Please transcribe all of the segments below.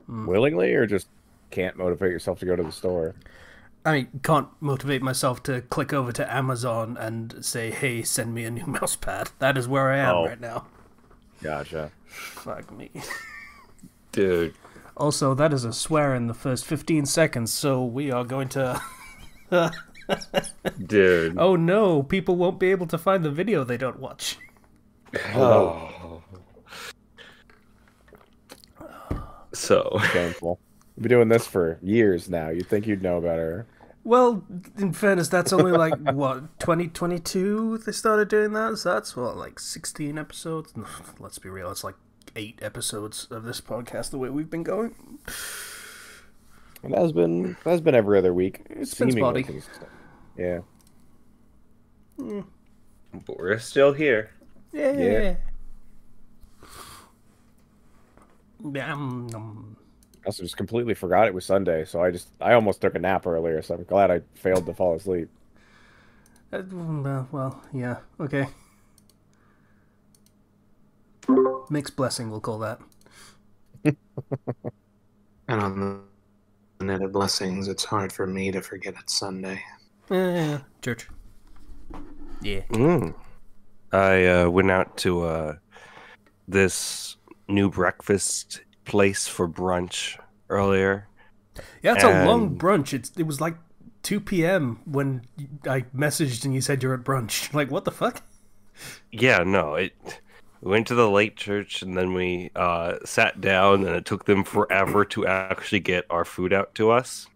willingly, or just can't motivate yourself to go to the store? I mean, can't motivate myself to click over to Amazon and say, hey, send me a new mouse pad. That is where I am right now. Gotcha. Fuck me. Dude. Also, that is a swear in the first 15 seconds, so we are going to... Dude. Oh no, people won't be able to find the video they don't watch. Oh. So painful. We've been doing this for years now. You'd think you'd know better. Well, in fairness, that's only like, what, 2022 they started doing that? So that's, what, like 16 episodes? Let's be real, it's like 8 episodes of this podcast the way we've been going. And that's been every other week. It's been spotty. Yeah. But we're still here. Yeah. I also just completely forgot it was Sunday, so I almost took a nap earlier, so I'm glad I failed to fall asleep. Well, yeah, okay. Mixed blessing, we'll call that. And on the net of blessings, it's hard for me to forget it's Sunday. Yeah, church. Yeah. I went out to this new breakfast place for brunch earlier. Yeah, it's a long brunch. It was like 2 p.m. when I messaged and you said you're at brunch. Like, what the fuck? Yeah, no, we went to the late church and then we sat down and it took them forever to actually get our food out to us.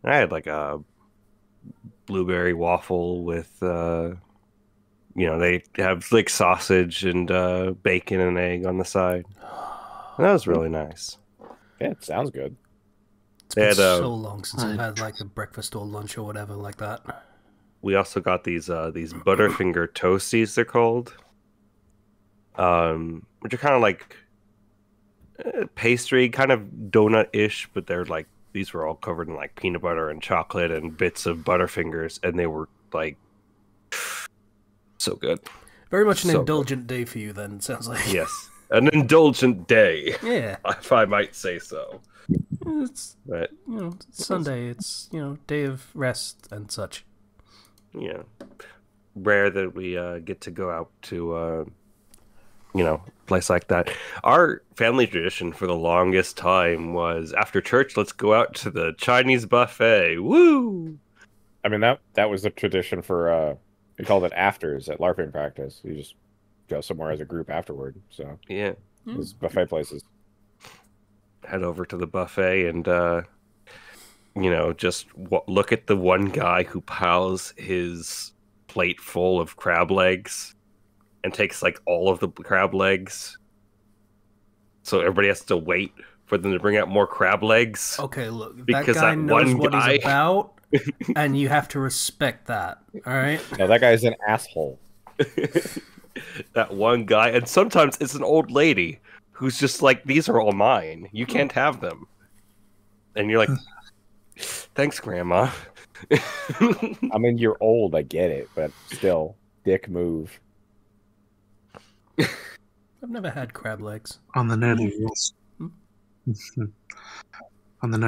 I had like a blueberry waffle with, they have like sausage and bacon and egg on the side. And that was really nice. Yeah, it sounds good. It's been so long since I've had like a breakfast or lunch or whatever like that. We also got these Butterfinger Toasties, they're called. Which are kind of like pastry, kind of donut-ish, but they're like, these were all covered in like peanut butter and chocolate and bits of Butterfingers, and they were like so good. Very much an indulgent day for you then, it sounds like. Yes. An indulgent day. Yeah. If I might say so. It's, it's Sunday. It's, day of rest and such. Yeah. Rare that we get to go out to, a place like that. Our family tradition for the longest time was after church, let's go out to the Chinese buffet. Woo! I mean, that was the tradition for, we called it afters at LARPing practice. You just go somewhere as a group afterward. So yeah, those buffet places. Head over to the buffet and just look at the one guy who piles his plate full of crab legs and takes like all of the crab legs. So everybody has to wait for them to bring out more crab legs. Okay, look, because that guy knows what he's about, and you have to respect that. All right. No, that guy's an asshole. That one guy, and sometimes it's an old lady who's just like, these are all mine. You can't have them. And you're like, thanks, Grandma. I mean, you're old, I get it, but still, dick move. I've never had crab legs. On the net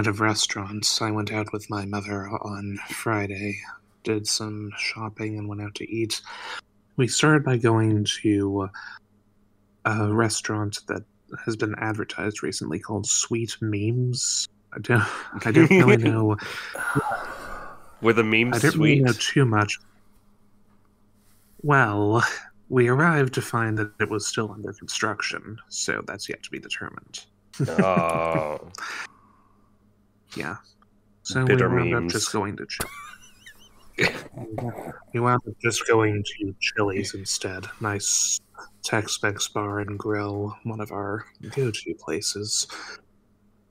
of restaurants, I went out with my mother on Friday, did some shopping, and went out to eat. We started by going to a restaurant that has been advertised recently called Sweet Memes. I don't really know. Were the memes I don't sweet? really know too much. Well, we arrived to find that it was still under construction, so that's yet to be determined. Oh. Yeah. So Bitter we wound up memes. just going to We wound up just going to Chili's instead. Nice Tex-Mex bar and grill, one of our go-to places.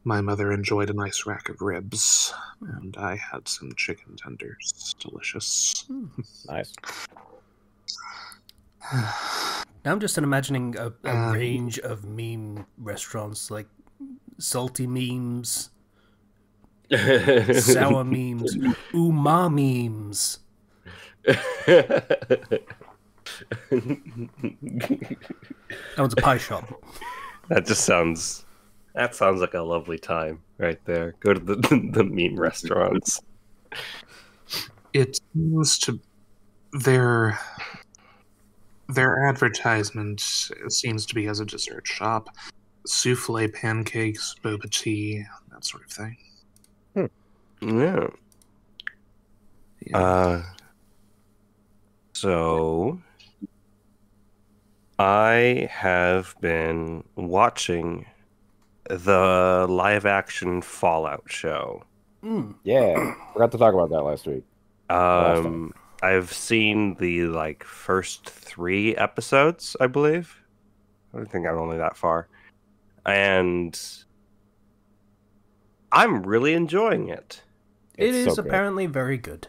My mother enjoyed a nice rack of ribs, and I had some chicken tenders. Delicious. Nice. Now I'm just imagining a range of meme restaurants, like salty memes, sour memes, memes. That one's a pie shop. That just sounds That sounds like a lovely time right there. Go to the the meme restaurants. It seems to their advertisement seems to be as a dessert shop, souffle pancakes, boba tea, that sort of thing. Yeah. Yeah. So I have been watching the live action Fallout show. Yeah, forgot to talk about that last week. Last time. I've seen the first 3 episodes, I believe. I don't think I'm only that far. And I'm really enjoying it. It It's is so good. apparently very good.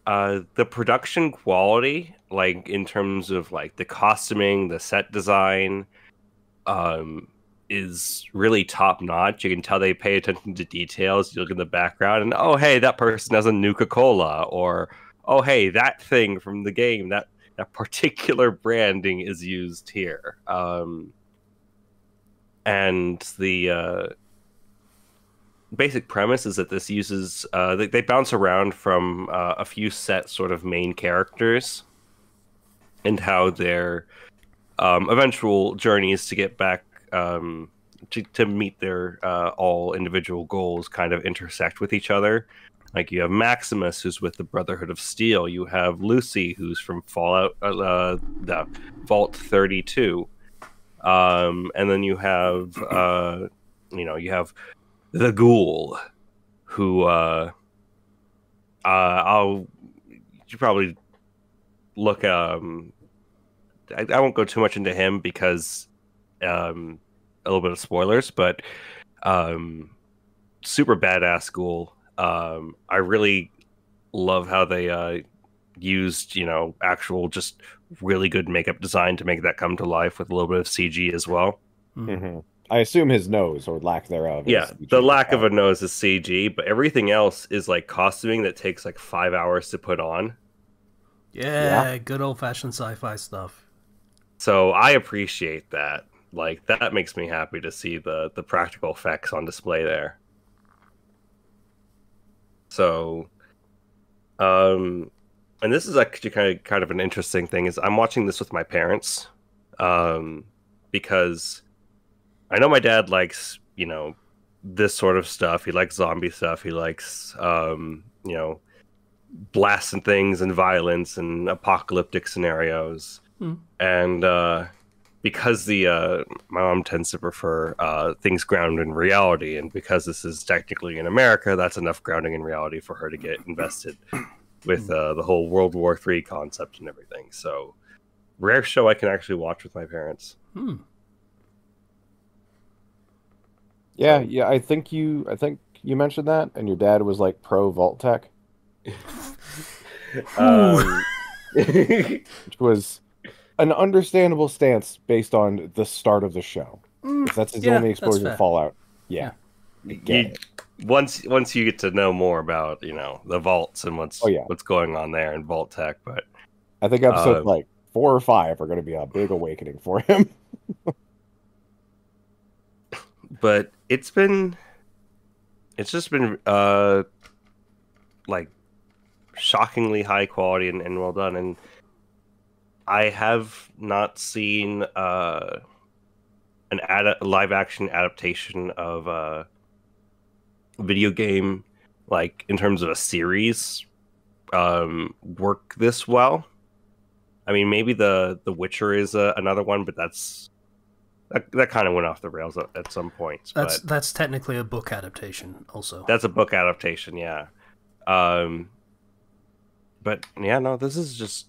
The production quality, in terms of the costuming, the set design, is really top notch. You can tell they pay attention to details. You look in the background, and oh, hey, that person has a Nuka-Cola, or oh, hey, that thing from the game, that particular branding is used here. And the basic premise is that this uses they bounce around from a few set sort of main characters and how their eventual journeys to get back to meet their all individual goals kind of intersect with each other. Like you have Maximus, who's with the Brotherhood of Steel. You have Lucy, who's from Fallout, the Vault 32, and then you have you have the Ghoul, who you probably look. I won't go too much into him because a little bit of spoilers, but super badass Ghoul. I really love how they used actual just really good makeup design to make that come to life with a little bit of CG as well. Mm-hmm. I assume his nose or lack thereof. Yeah, the lack of a nose is CG, but everything else is costuming that takes 5 hours to put on. Yeah, good old-fashioned sci-fi stuff. So I appreciate that. That makes me happy to see the practical effects on display there. So, and this is actually kind of an interesting thing. Is I'm watching this with my parents, because I know my dad likes this sort of stuff. He likes zombie stuff. He likes blasting things and violence and apocalyptic scenarios. And because my mom tends to prefer things grounded in reality, and because this is technically in America, that's enough grounding in reality for her to get invested with the whole World War III concept and everything. So, rare show I can actually watch with my parents. Yeah, I think you mentioned that, and your dad was pro Vault Tech, which was an understandable stance based on the start of the show. If that's his only exposure to Fallout, Once you get to know more about the vaults and what's going on there in Vault Tech, but I think episodes 4 or 5 are going to be a big awakening for him. But it's just been shockingly high quality and well done, and I have not seen a live action adaptation of a video game in terms of a series work this well. I mean, maybe the Witcher is another one, but that kind of went off the rails at some points. That's technically a book adaptation, also. That's a book adaptation, yeah. But yeah, no, this is just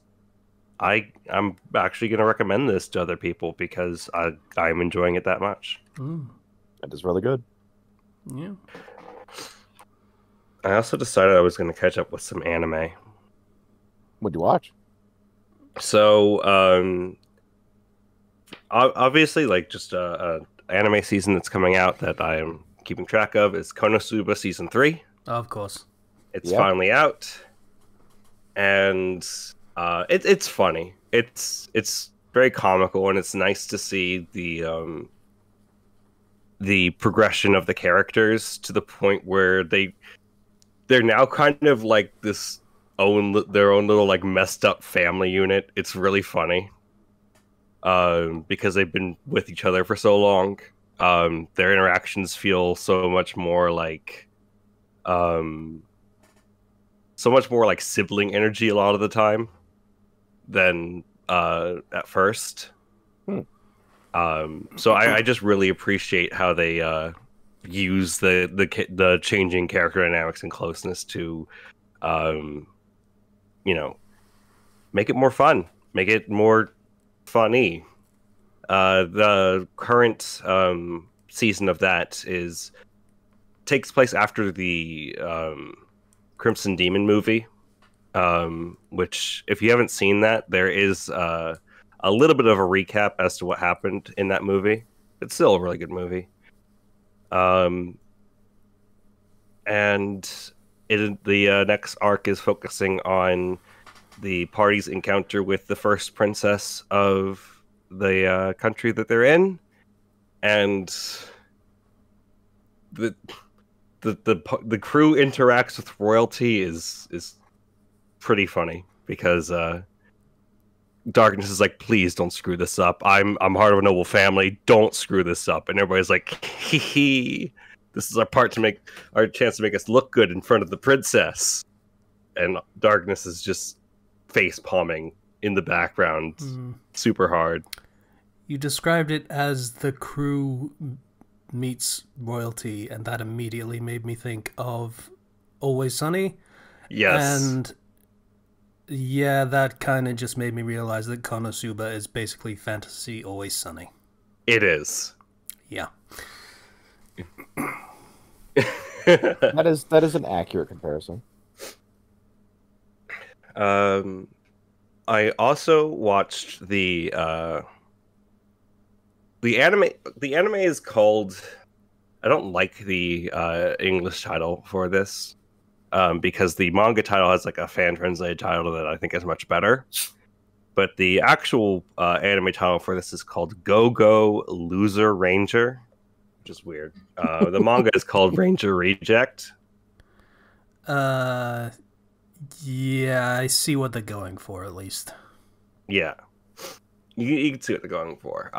I'm actually going to recommend this to other people because I'm enjoying it that much. That is really good. Yeah. I also decided I was going to catch up with some anime. What'd you watch? So, obviously, just a anime season that's coming out that I am keeping track of is Konosuba Season 3. Of course. It's finally out. And it's funny. It's very comical, and it's nice to see the the progression of the characters to the point where they're now kind of like their own little like messed up family unit. It's really funny. Because they've been with each other for so long. Their interactions feel so much more like sibling energy a lot of the time than at first. So I just really appreciate how they use the changing character dynamics and closeness to make it more fun, make it more funny. The current season of that takes place after the Crimson Demon movie, which, if you haven't seen that, there is a little bit of a recap as to what happened in that movie. It's still a really good movie. And the next arc is focusing on the party's encounter with the first princess of the country that they're in, and the crew interacts with royalty is pretty funny because Darkness is like, please don't screw this up. I'm part of a noble family. Don't screw this up. And everybody's like, hee hee. This is our chance to make us look good in front of the princess. And Darkness is just face palming in the background, super hard. You described it as the crew meets royalty, and that immediately made me think of Always Sunny. Yes. And yeah, that kind of just made me realize that Konosuba is basically fantasy Always Sunny. It is. Yeah. That is an accurate comparison. I also watched the anime. The anime is called. I don't like the English title for this because the manga title has like a fan translated title that I think is much better. But the actual anime title for this is called Go Go Loser Ranger, which is weird. The manga is called Ranger Reject. Yeah, I see what they're going for, at least. Yeah. You can see what they're going for.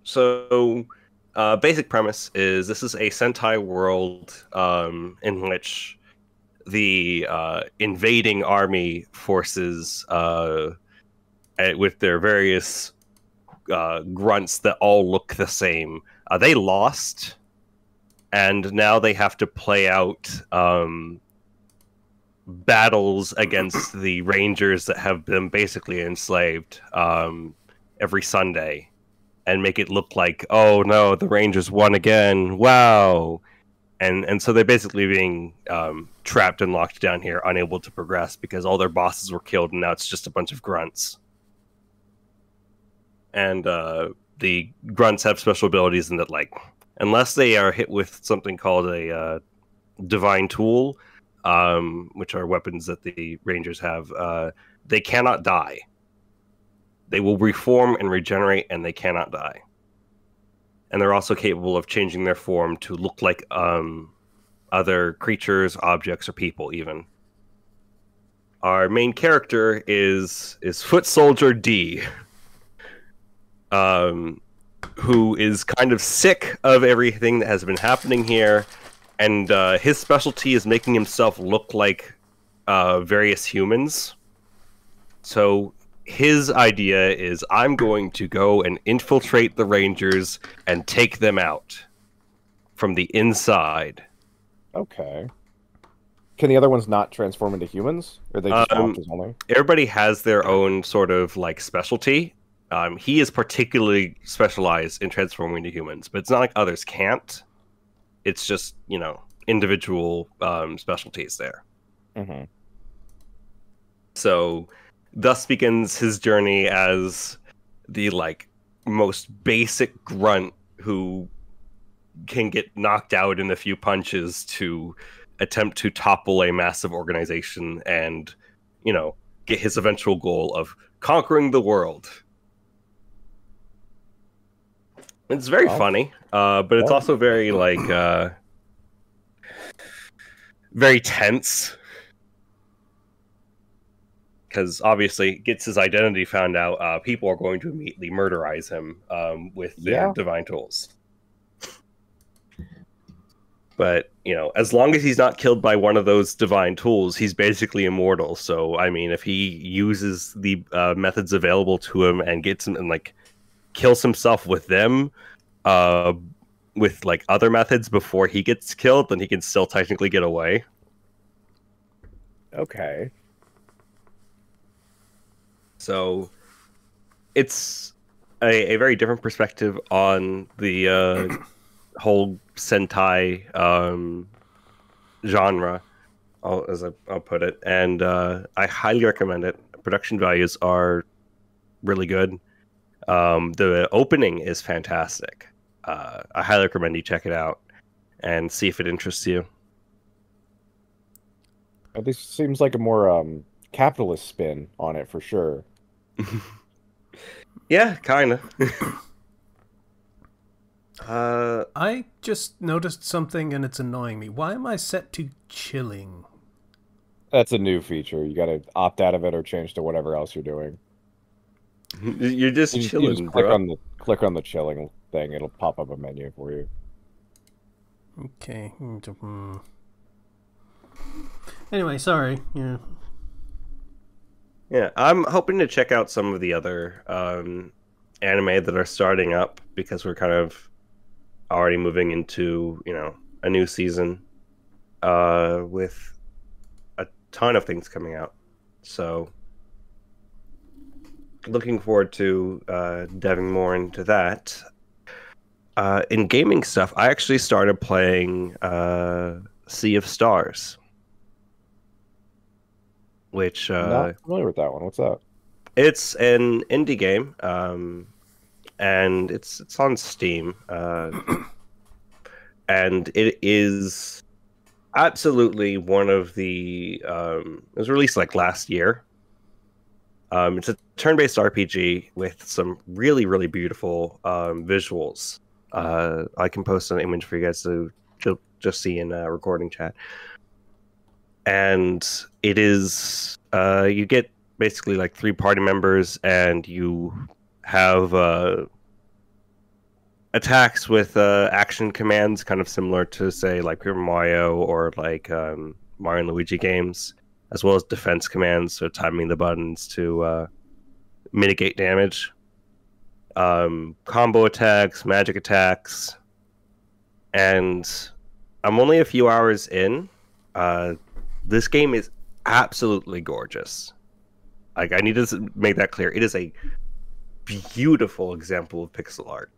So, basic premise is this is a Sentai world in which the invading army forces, with their various grunts that all look the same, they lost, and now they have to play out battles against the Rangers that have been basically enslaved every Sunday, and make it look like, oh no, the Rangers won again, wow. And so they're basically being trapped and locked down here, unable to progress because all their bosses were killed, and now it's just a bunch of grunts. And the grunts have special abilities in that, like, unless they are hit with something called a divine tool, which are weapons that the Rangers have, they cannot die. They will reform and regenerate, and they cannot die. And they're also capable of changing their form to look like other creatures, objects, or people, even. Our main character is Foot Soldier D, who is kind of sick of everything that has been happening here, and his specialty is making himself look like various humans. So his idea is, I'm going to go and infiltrate the Rangers and take them out from the inside. Okay. Can the other ones not transform into humans? Or are they just monsters only? Everybody has their own sort of like specialty. He is particularly specialized in transforming into humans, but it's not like others can't. It's just, individual specialties there. Mm-hmm. So thus begins his journey as the most basic grunt who can get knocked out in a few punches to attempt to topple a massive organization and, get his eventual goal of conquering the world. It's very funny. but it's also very very tense. Because obviously, gets his identity found out, people are going to immediately murderize him with their divine tools. But, as long as he's not killed by one of those divine tools, he's basically immortal. So, I mean, if he uses the methods available to him and gets him and, kills himself with them, with, other methods before he gets killed, then he can still technically get away. Okay. So, it's a very different perspective on the whole Sentai genre, I'll put it, and I highly recommend it. Production values are really good. The opening is fantastic. I highly recommend you check it out and see if it interests you. This seems like a more capitalist spin on it for sure. Yeah, kind of. I just noticed something and it's annoying me. Why am I set to chilling? That's a new feature. You got to opt out of it or change to whatever else you're doing. You're just chilling, you just click on the chilling thing. It'll pop up a menu for you. Okay. Anyway, sorry. Yeah, I'm hoping to check out some of the other anime that are starting up because we're kind of already moving into, a new season with a ton of things coming out. So looking forward to diving more into that. In gaming stuff, I actually started playing Sea of Stars. Which not familiar with that one. What's that? It's an indie game, and it's on Steam, and it is absolutely one of the. It was released last year. It's a turn-based RPG with some really, really beautiful visuals. I can post an image for you guys to just see in recording chat. And it is, you get basically 3 party members, and you have attacks with action commands, kind of similar to, say, Paper Mario or Mario and Luigi games, as well as defense commands, so timing the buttons to mitigate damage. Combo attacks, magic attacks, and I'm only a few hours in. This game is absolutely gorgeous. I need to make that clear. It is a beautiful example of pixel art.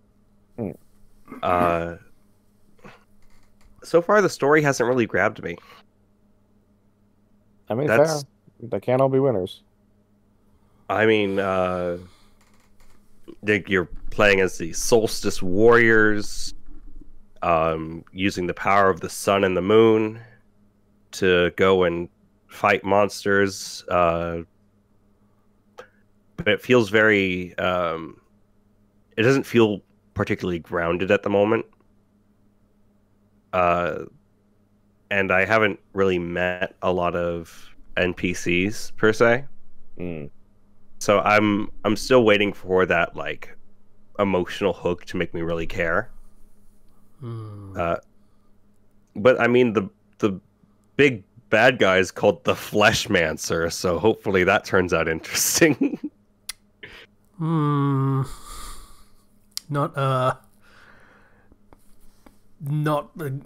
So far, the story hasn't really grabbed me. I mean, fair. They can't all be winners. I mean, you're playing as the Solstice Warriors, using the power of the sun and the moon to go and fight monsters, but it feels very it doesn't feel particularly grounded at the moment, and I haven't really met a lot of NPCs per se, so I'm still waiting for that emotional hook to make me really care. But I mean, the big bad guy is called the Fleshmancer, so hopefully that turns out interesting. Not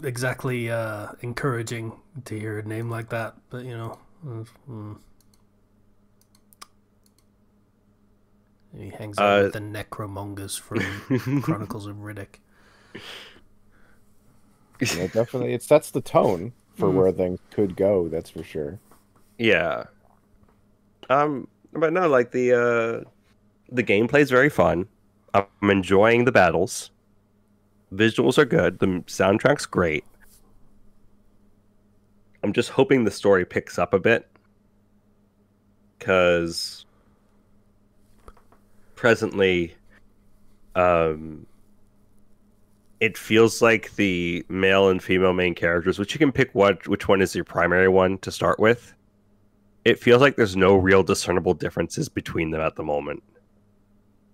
exactly encouraging to hear a name like that, but he hangs out with the necromongers from Chronicles of Riddick. Yeah, definitely, it sets the tone for where things could go. That's for sure. Yeah. But no, the gameplay is very fun. I'm enjoying the battles. Visuals are good. The soundtrack's great. I'm just hoping the story picks up a bit, because presently, it feels like the male and female main characters, which you can pick which one is your primary one to start with. It feels like there's no real discernible differences between them at the moment.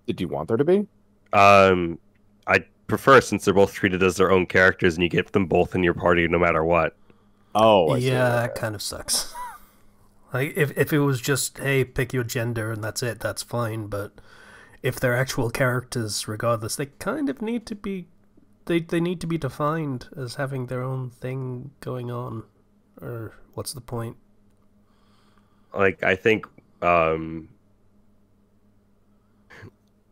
Did you want there to be? I prefer, since they're both treated as their own characters and you get them both in your party no matter what. Oh, I see. Yeah, Okay. that kind of sucks. Like, if it was just, hey, pick your gender and that's it, that's fine, but if they're actual characters, regardless, they kind of need to be... They need to be defined as having their own thing going on. Or what's the point? Like, I think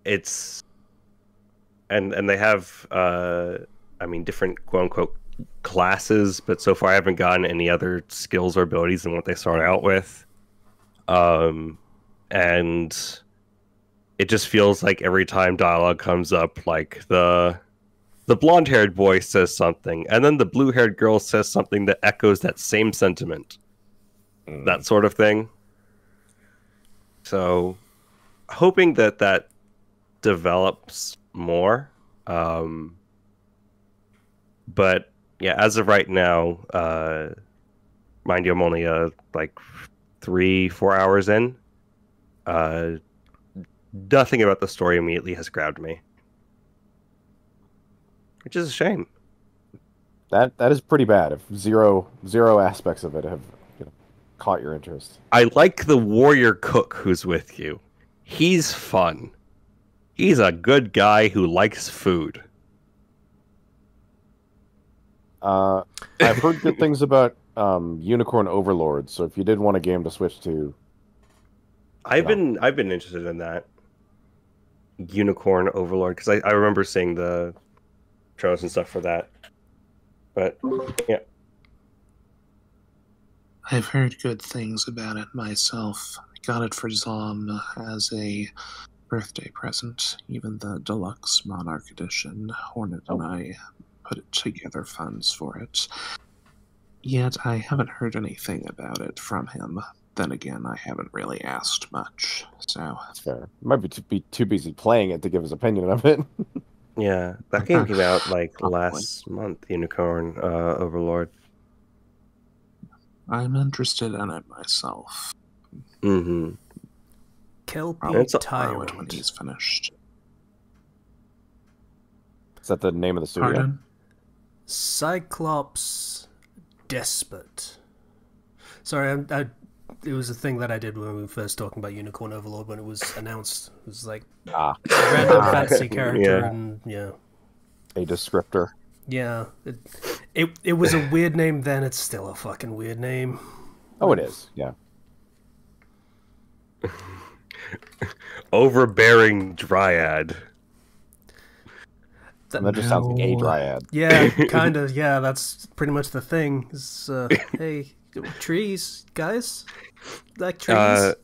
it's... And they have, different quote-unquote classes, but so far I haven't gotten any other skills or abilities than what they start out with. And it just feels like every time dialogue comes up, like the blonde-haired boy says something, and then the blue-haired girl says something that echoes that same sentiment. That sort of thing. So, hoping that develops more. But yeah, as of right now, mind you, I'm only 3-4 hours in. Nothing about the story immediately has grabbed me, which is a shame. That is pretty bad. If zero aspects of it have caught your interest. I like the warrior cook who's with you. He's fun. He's a good guy who likes food. I've heard good things about Unicorn Overlord, so if you did want a game to switch to... I've been interested in that. Unicorn Overlord, because I remember seeing the trailers and stuff for that. But, yeah. I've heard good things about it myself. I got it for Zom as a birthday present, even the deluxe Monarch edition. Hornet and I put together funds for it. Yet I haven't heard anything about it from him. Then again, I haven't really asked much, so... That's fair. Might be too busy playing it to give his opinion of it. Yeah, that game came out last month, Unicorn Overlord. I'm interested in it myself. Mm-hmm. Kelpie I'll Tyrant. borrow it when he's finished. Is that the name of the studio? Pardon? Cyclops Despot. Sorry, it was a thing that I did when we were first talking about Unicorn Overlord when it was announced. It was like a random fantasy character, Yeah. and yeah. A descriptor. Yeah. It was a weird name then, it's still a fucking weird name. Oh, it is, yeah. Overbearing Dryad. And that just sounds like a dryad. Yeah, kind of. Yeah, that's pretty much the thing. Is, hey, trees, guys? Like trees?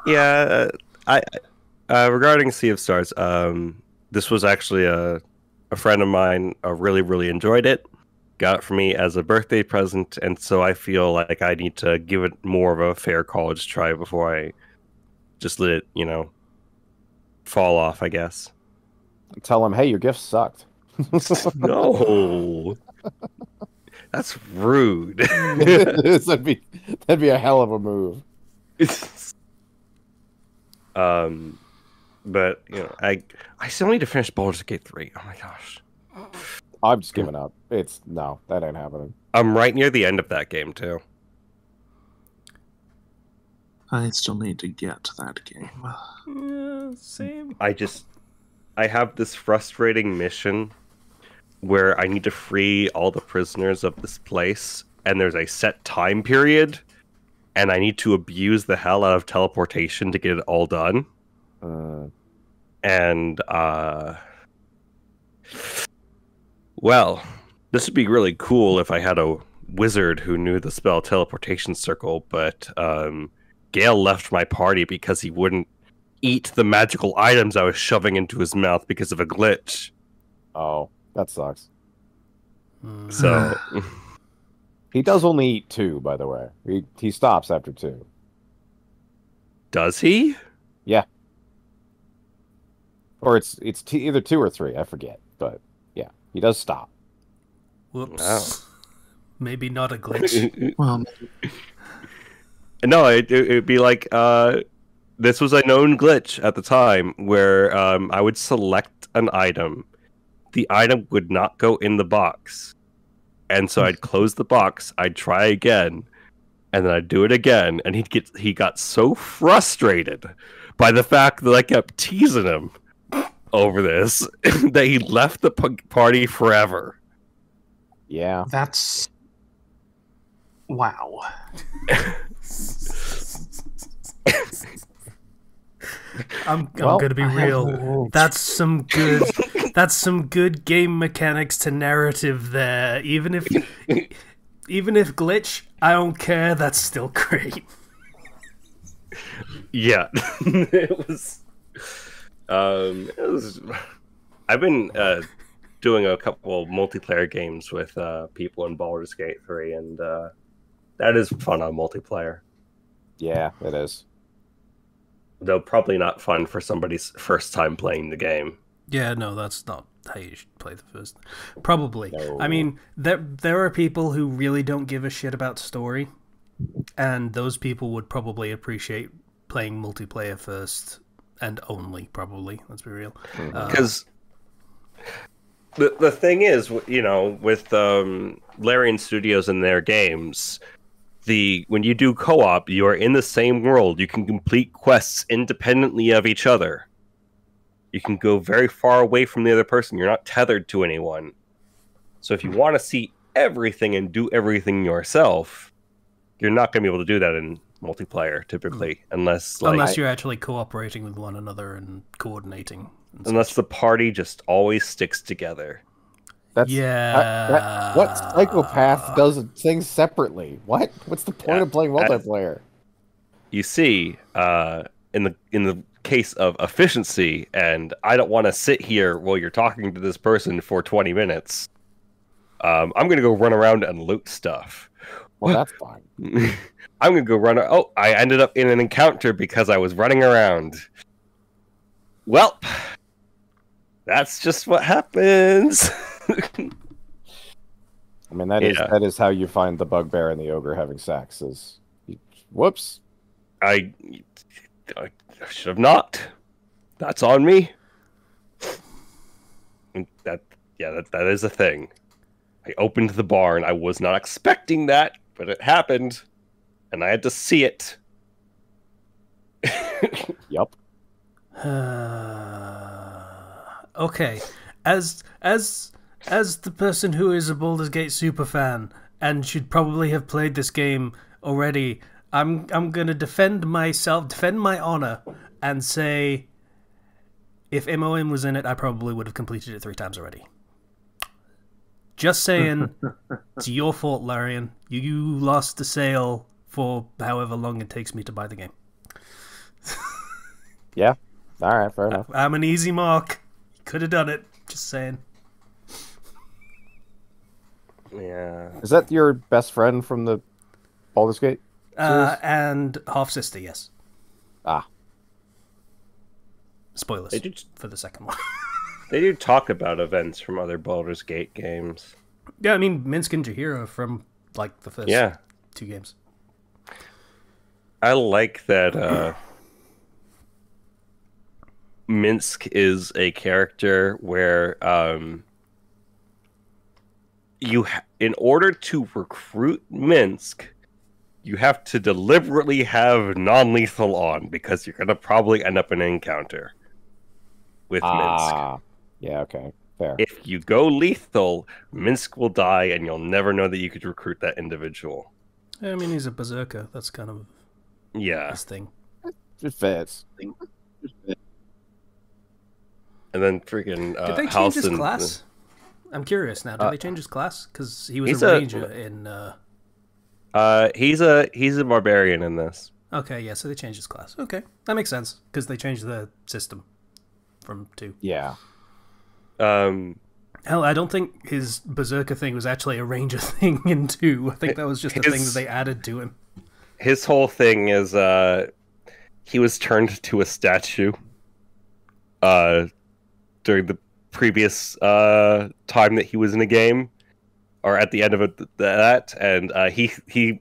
Yeah, I regarding Sea of Stars, this was actually a friend of mine really, really enjoyed it. Got it for me as a birthday present, and so I feel like I need to give it more of a fair college try before I just let it, fall off, I guess. Tell him, hey, your gift sucked. No. That's rude. that'd be a hell of a move. But I still need to finish Baldur's Gate 3. Oh my gosh. I'm just giving up. No, that ain't happening. I'm right near the end of that game too. I still need to get to that game. Yeah, same. I have this frustrating mission where I need to free all the prisoners of this place, and there's a set time period, and I need to abuse the hell out of teleportation to get it all done. Well, this would be really cool if I had a wizard who knew the spell Teleportation Circle, but Gale left my party because he wouldn't eat the magical items I was shoving into his mouth because of a glitch. Oh, that sucks. So He does only eat 2, by the way. He stops after 2. does he? Yeah. Or it's either 2 or 3, I forget. But yeah, he does stop. Whoops. Wow. Maybe not a glitch. Well, No, it'd be like this was a known glitch at the time where I would select an item. The item would not go in the box. And so I'd close the box, I'd try again, and then I'd do it again, and he got so frustrated by the fact that I kept teasing him over this that he left the party forever. Yeah. that's wow. I'm gonna be real. That's some good game mechanics to narrative there. Even if glitch, I don't care. That's still great. Yeah, it was. I've been doing a couple multiplayer games with people in Baldur's Gate 3, and that is fun on multiplayer. Yeah, it is. Though probably not fun for somebody's first time playing the game. Yeah, no, that's not how you should play the first. Probably. No. I mean, there are people who really don't give a shit about story, and those people would probably appreciate playing multiplayer first and only, probably. Let's be real. Because the thing is, you know, with Larian Studios and their games, when you do co-op, you are in the same world. You can complete quests independently of each other. You can go very far away from the other person. You're not tethered to anyone. So if you want to see everything and do everything yourself, you're not going to be able to do that in multiplayer, typically, unless you're actually cooperating with one another and coordinating. Unless the party just always sticks together. What psychopath does things separately? What's the point of playing multiplayer? You see, in the case of efficiency, and I don't want to sit here while you're talking to this person for 20 minutes. I'm going to go run around and loot stuff. Well, that's fine. I'm going to go run. Oh, I ended up in an encounter because I was running around. Well, that's just what happens. I mean, that is how you find the bugbear and the ogre having sex. Whoops. I should have not. That's on me. That is a thing. I opened the barn. I was not expecting that, but it happened, and I had to see it. Yup. Okay, as the person who is a Baldur's Gate superfan and should probably have played this game already, I'm gonna defend my honor, and say if MOM was in it, I probably would have completed it 3 times already. Just saying, it's your fault, Larian. You lost the sale for however long it takes me to buy the game. Yeah. All right, fair enough. I'm an easy mark. You could have done it. Just saying. Yeah. Is that your best friend from the Baldur's Gate series? And half sister, yes. Ah. Spoilers for the second one. They do talk about events from other Baldur's Gate games. Yeah, I mean, Minsk and Jaheira from, like, the first 2 games. I like that Minsk is a character where in order to recruit Minsk, you have to deliberately have non-lethal on, because you're going to probably end up in an encounter with Minsk. Yeah, okay. Fair. If you go lethal, Minsk will die, and you'll never know that you could recruit that individual. I mean, he's a berserker. That's kind of his thing. It fits. And then freaking did they change his class? I'm curious now. Did they change his class? Because he was a ranger in. He's a barbarian in this. Okay, yeah. So they changed his class. Okay, that makes sense because they changed the system from 2. Yeah. Hell, I don't think his berserker thing was actually a ranger thing in 2. I think that was just a thing that they added to him. His whole thing is he was turned to a statue during the previous time that he was in a game, or at the end of that, and he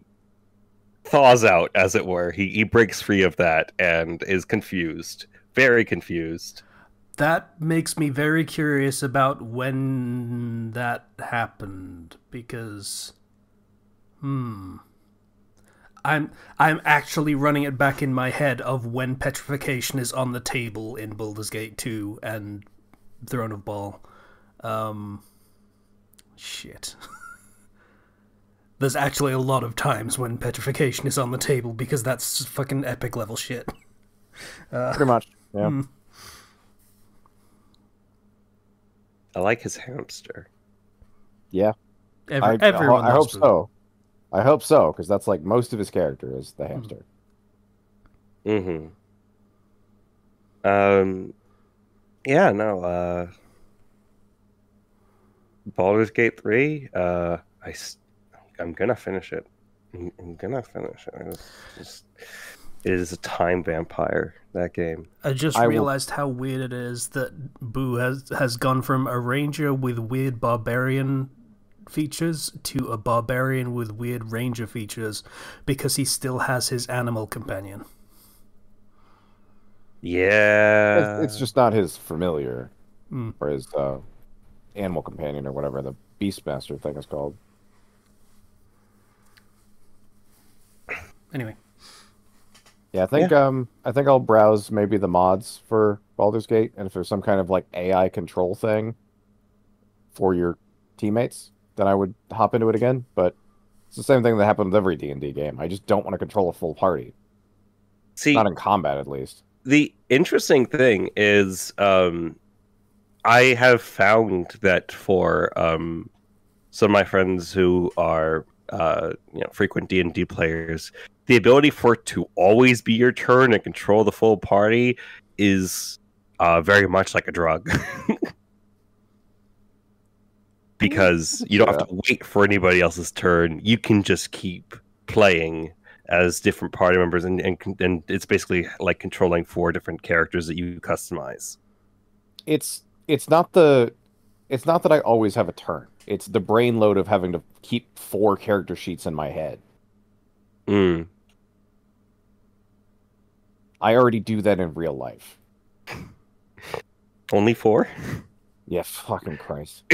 thaws out, as it were. He breaks free of that and is confused, very confused. That makes me very curious about when that happened, because I'm actually running it back in my head of when petrification is on the table in Baldur's Gate 2 and Throne of Ball. Shit. There's actually a lot of times when petrification is on the table, because that's fucking epic level shit. Pretty much, yeah. I like his hamster. Yeah. Everyone I hope knows so. I hope so, because that's like most of his character is the hamster. Mm-hmm. Yeah, no, Baldur's Gate 3, I'm gonna finish it. I'm gonna finish it. It is a time vampire, that game. I just realized how weird it is that Boo has gone from a ranger with weird barbarian features to a barbarian with weird ranger features, because he still has his animal companion. Yeah. It's just not his familiar, or his animal companion, or whatever the Beastmaster thing is called. Anyway. Yeah, I think I'll browse maybe the mods for Baldur's Gate, and if there's some kind of like AI control thing for your teammates, then I would hop into it again. But it's the same thing that happened with every D&D game. I just don't want to control a full party. See, not in combat, at least. The interesting thing is, I have found that for some of my friends who are frequent D&D players, the ability for it to always be your turn and control the full party is very much like a drug. Because you don't have to wait for anybody else's turn. You can just keep playing as different party members, and it's basically like controlling 4 different characters that you customize. It's not that I always have a turn. It's the brain load of having to keep 4 character sheets in my head. I already do that in real life. Only 4? Yeah, fucking Christ.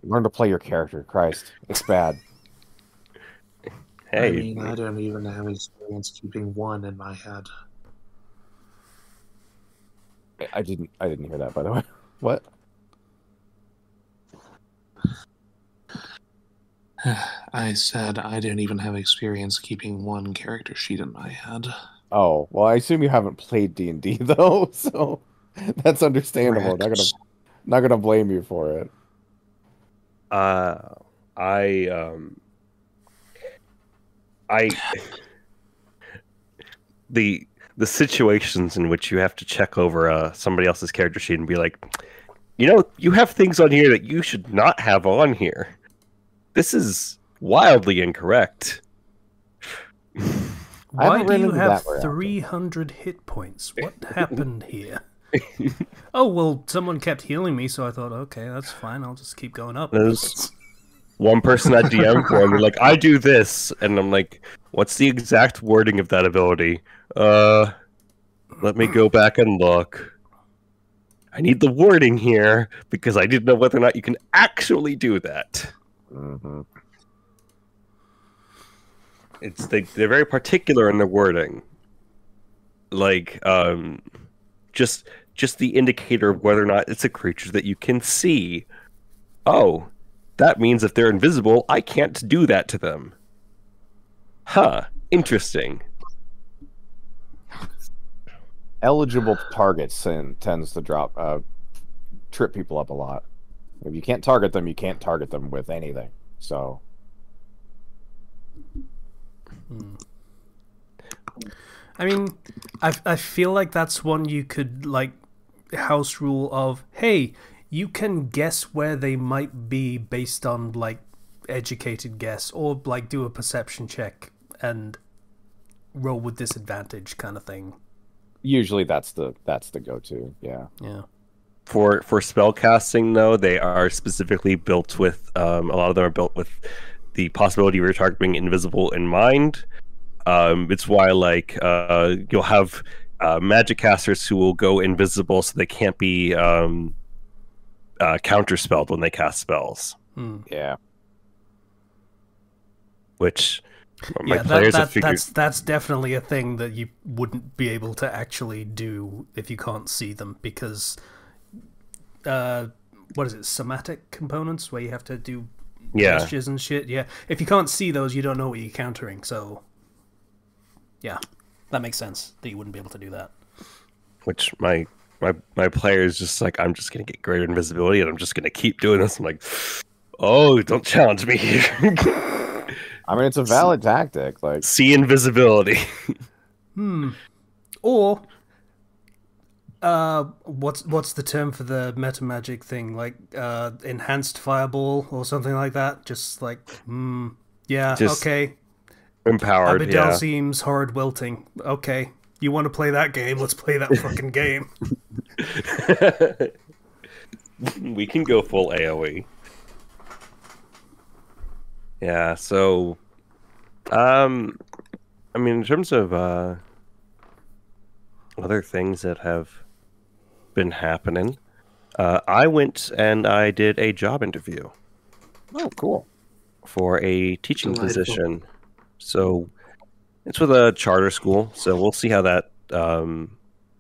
Learn to play your character, Christ. It's bad. Hey. I mean, I don't even have experience keeping 1 in my head. I didn't hear that, by the way. What? I said I don't even have experience keeping 1 character sheet in my head. Oh, well, I assume you haven't played D&D though, so that's understandable. Not gonna blame you for it. The situations in which you have to check over somebody else's character sheet and be like, you have things on here that you should not have on here. This is wildly incorrect. Why do you have 300 hit points? What happened here? Oh, well, someone kept healing me, so I thought, okay, that's fine. I'll just keep going up. There's one person at DM for me, like, I do this, and I'm like, what's the exact wording of that ability? Let me go back and look. I need the wording here, because I didn't know whether or not you can actually do that. Mm-hmm. They're very particular in their wording. Like, just the indicator of whether or not it's a creature that you can see. Oh, that means if they're invisible, I can't do that to them. Huh, interesting. Eligible targets tends to trip people up a lot. If you can't target them, you can't target them with anything. So, I mean, I feel like that's one you could like house rule of, hey, you can guess where they might be based on like educated guess, or like do a perception check and roll with disadvantage kind of thing. Usually that's the go-to, yeah. Yeah. for spell casting though, they are specifically built with a lot of them are built with the possibility of your target being invisible in mind. It's why like you'll have magic casters who will go invisible so they can't be counterspelled when they cast spells. Yeah. Which my players have figured... that's definitely a thing that you wouldn't be able to actually do if you can't see them, because what is it, somatic components where you have to do gestures and shit. Yeah, if you can't see those, you don't know what you're countering. So yeah, that makes sense that you wouldn't be able to do that. Which my players just like, I'm just gonna get greater invisibility and I'm just gonna keep doing this. I'm like, oh, don't challenge me here. I mean, it's a valid tactic. Like, see invisibility. Or what's the term for the meta magic thing? Like enhanced fireball or something like that. Just like just okay. Empowered. Abidel seems hard wilting. Okay, you want to play that game? Let's play that fucking game. We can go full AoE. Yeah, so I mean, in terms of other things that have been happening, I went and I did a job interview. Oh, cool. For a teaching position. So it's with a charter school, so we'll see how that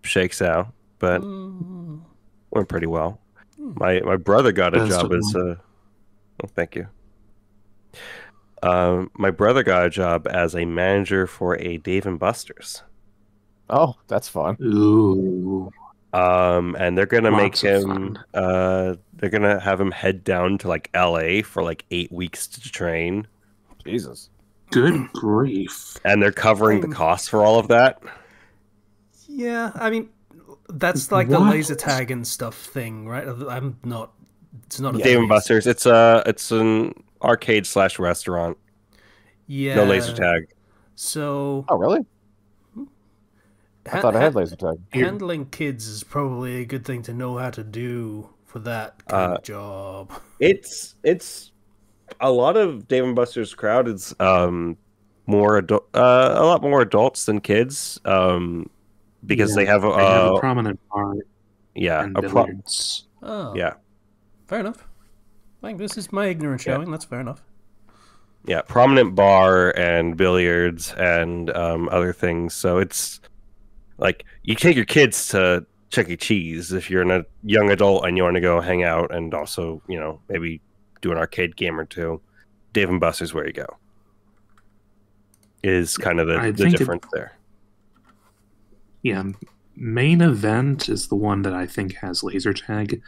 shakes out, but went pretty well. My brother got a job as a... Oh, thank you. My brother got a job as a manager for a Dave & Buster's. Oh, that's fun. Ooh. And they're gonna make him. They're gonna have him head down to like LA for like 8 weeks to train. Jesus. Good grief. And they're covering the costs for all of that. Yeah, I mean, that's like the laser tag and stuff thing, right? I'm not. It's not a Dave & Buster's. It's an arcade / restaurant. Yeah. No laser tag. So. Oh, really? I thought I had laser tag. Handling kids is probably a good thing to know how to do for that kind of job. It's a lot of Dave & Buster's crowd is more a lot more adults than kids because they have a prominent bar. Yeah, and billiards. Oh, yeah, fair enough. I think this is my ignorance showing. That's fair enough. Yeah, prominent bar and billiards and other things. So it's like you take your kids to Chuck E. Cheese if you're a young adult and you want to go hang out and also, you know, maybe do an arcade game or two. Dave & Buster's where you go. Is kind of the difference there. Yeah, Main Event is the one that I think has laser tag.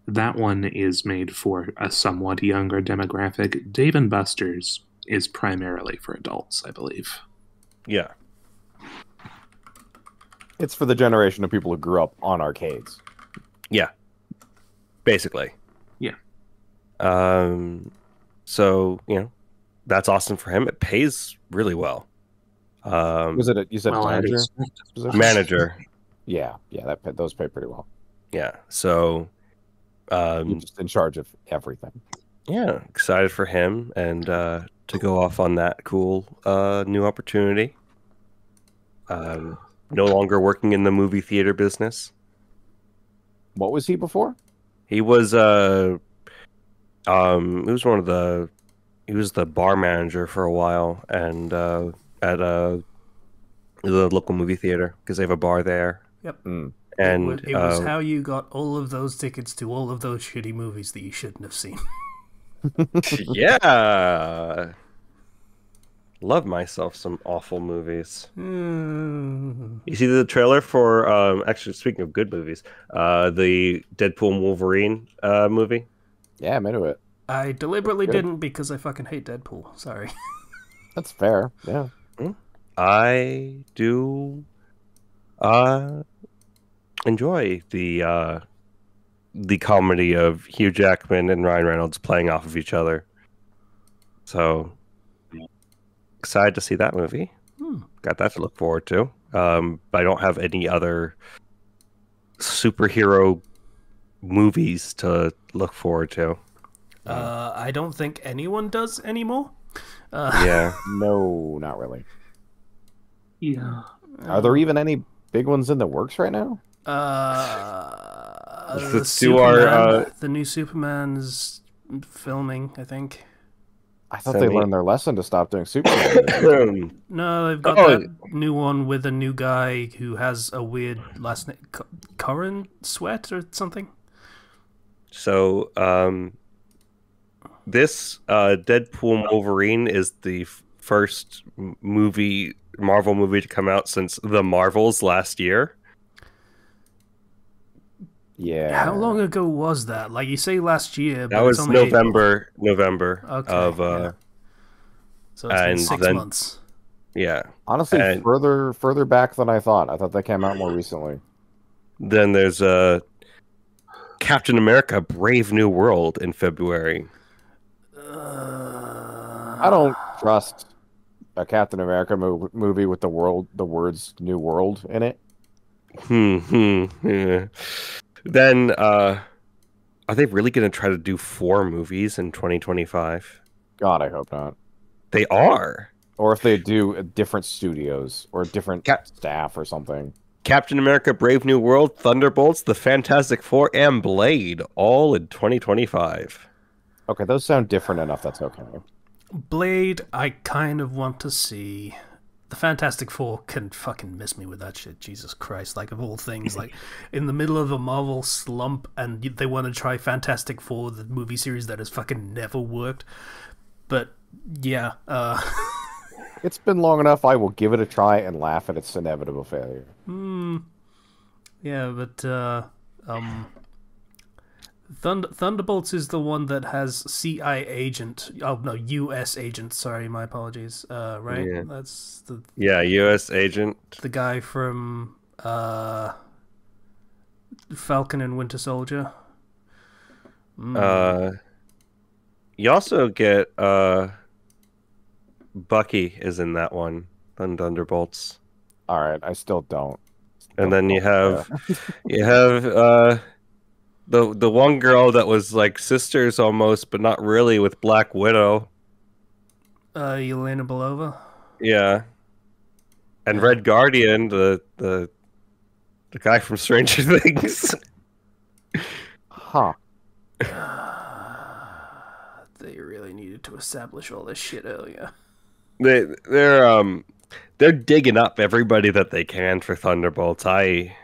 That one is made for a somewhat younger demographic. Dave & Buster's is primarily for adults, I believe. Yeah. It's for the generation of people who grew up on arcades. Yeah. Basically. Yeah. So, you know, that's awesome for him. It pays really well. Was it you said manager? Manager. Yeah, those pay pretty well. Yeah. So you're just in charge of everything. Yeah, excited for him and to go off on that cool new opportunity. No longer working in the movie theater business. What was he before? He was he was the bar manager for a while and at the local movie theater because they have a bar there. Yep. And it was how you got all of those tickets to all of those shitty movies that you shouldn't have seen. Yeah. Love myself some awful movies. You see the trailer for actually speaking of good movies, the Deadpool and Wolverine movie? Yeah, I'm into it. I deliberately didn't because I fucking hate Deadpool. Sorry. That's fair. Yeah. I do enjoy the comedy of Hugh Jackman and Ryan Reynolds playing off of each other. So excited to see that movie. Got that to look forward to. I don't have any other superhero movies to look forward to. I don't think anyone does anymore. Yeah. No, not really. Yeah. Are there even any big ones in the works right now? Let's do our the new Superman's filming, I think. I thought they learned their lesson to stop doing Superman movies. No, they've got that new one with a new guy who has a weird last name, Curran Sweat or something. So, this Deadpool Wolverine is the first Marvel movie to come out since The Marvels last year. Yeah. How long ago was that? Like you say last year, but That was it's only November okay, of yeah. So it's been 6 months. Yeah. Honestly, And further back than I thought. I thought they came out more recently. then there's Captain America: Brave New World in February. I don't trust a Captain America movie with the words "New World" in it. Yeah. Then, are they really going to try to do 4 movies in 2025? God, I hope not. They are. Or if they do, different studios or different staff or something. Captain America: Brave New World, Thunderbolts, The Fantastic Four, and Blade, all in 2025. Okay, those sound different enough. That's okay. Blade, I kind of want to see. The Fantastic Four can fucking miss me with that shit. Jesus Christ. Like, of all things, like, in the middle of a Marvel slump and they want to try Fantastic Four, the movie series that has fucking never worked. But, yeah. It's been long enough. I will give it a try and laugh at its inevitable failure. Yeah, but, Thunderbolts is the one that has CIA agent. Oh no, U.S. agent. Sorry, my apologies. Right, Yeah. that's the U.S. agent. the guy from Falcon and Winter Soldier. You also get Bucky is in that one. Thunderbolts. All right, I still don't. And then you have the one girl that was like sisters almost, but not really, with Black Widow. Yelena Belova. Yeah. And Red Guardian, the guy from Stranger Things. Huh. They really needed to establish all this shit earlier. They're digging up everybody that they can for Thunderbolts. I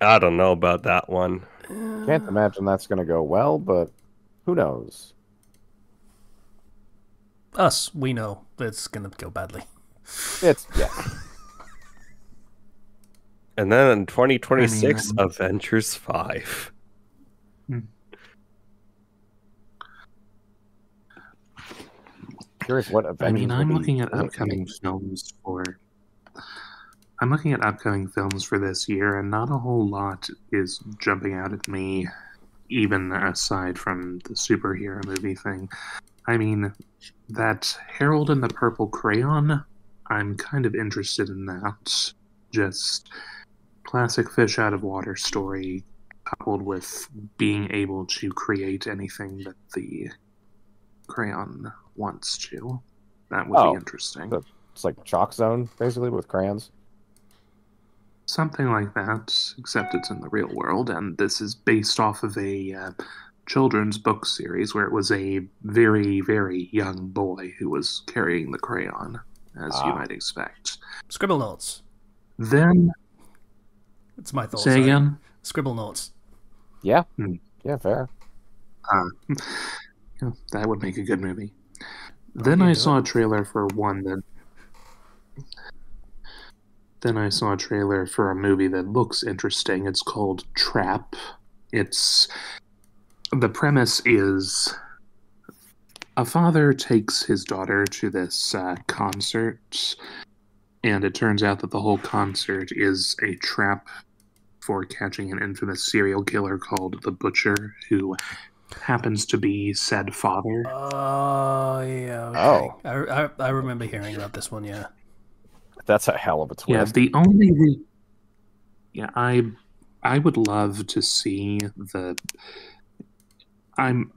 don't know about that one. Can't imagine that's going to go well, but who knows? We know it's gonna go badly. Yeah. And then in 2026, Avengers 5. Curious what Avengers. I'm looking at upcoming films for. I'm looking at upcoming films for this year, and not a whole lot is jumping out at me, even aside from the superhero movie thing. I mean, that Harold and the Purple Crayon, I'm kind of interested in that. Just classic fish out of water story, coupled with being able to create anything that the crayon wants to. That would be interesting. It's like Chalk Zone, basically, with crayons. Something like that, except it's in the real world, and this is based off of a children's book series where it was a very, very young boy who was carrying the crayon, as you might expect. Scribble notes. Then... It's my thoughts. Say again? Scribble notes. Yeah. Yeah, fair. Yeah, that would make a good movie. Then I saw a trailer for one that... Then I saw a trailer for a movie that looks interesting. It's called Trap. The premise is a father takes his daughter to this concert, and it turns out that the whole concert is a trap for catching an infamous serial killer called the Butcher, who happens to be said father. Oh, yeah. Okay. Oh. I remember hearing about this one, yeah. That's a hell of a twist. Yeah, the only... I I would love to see I'm.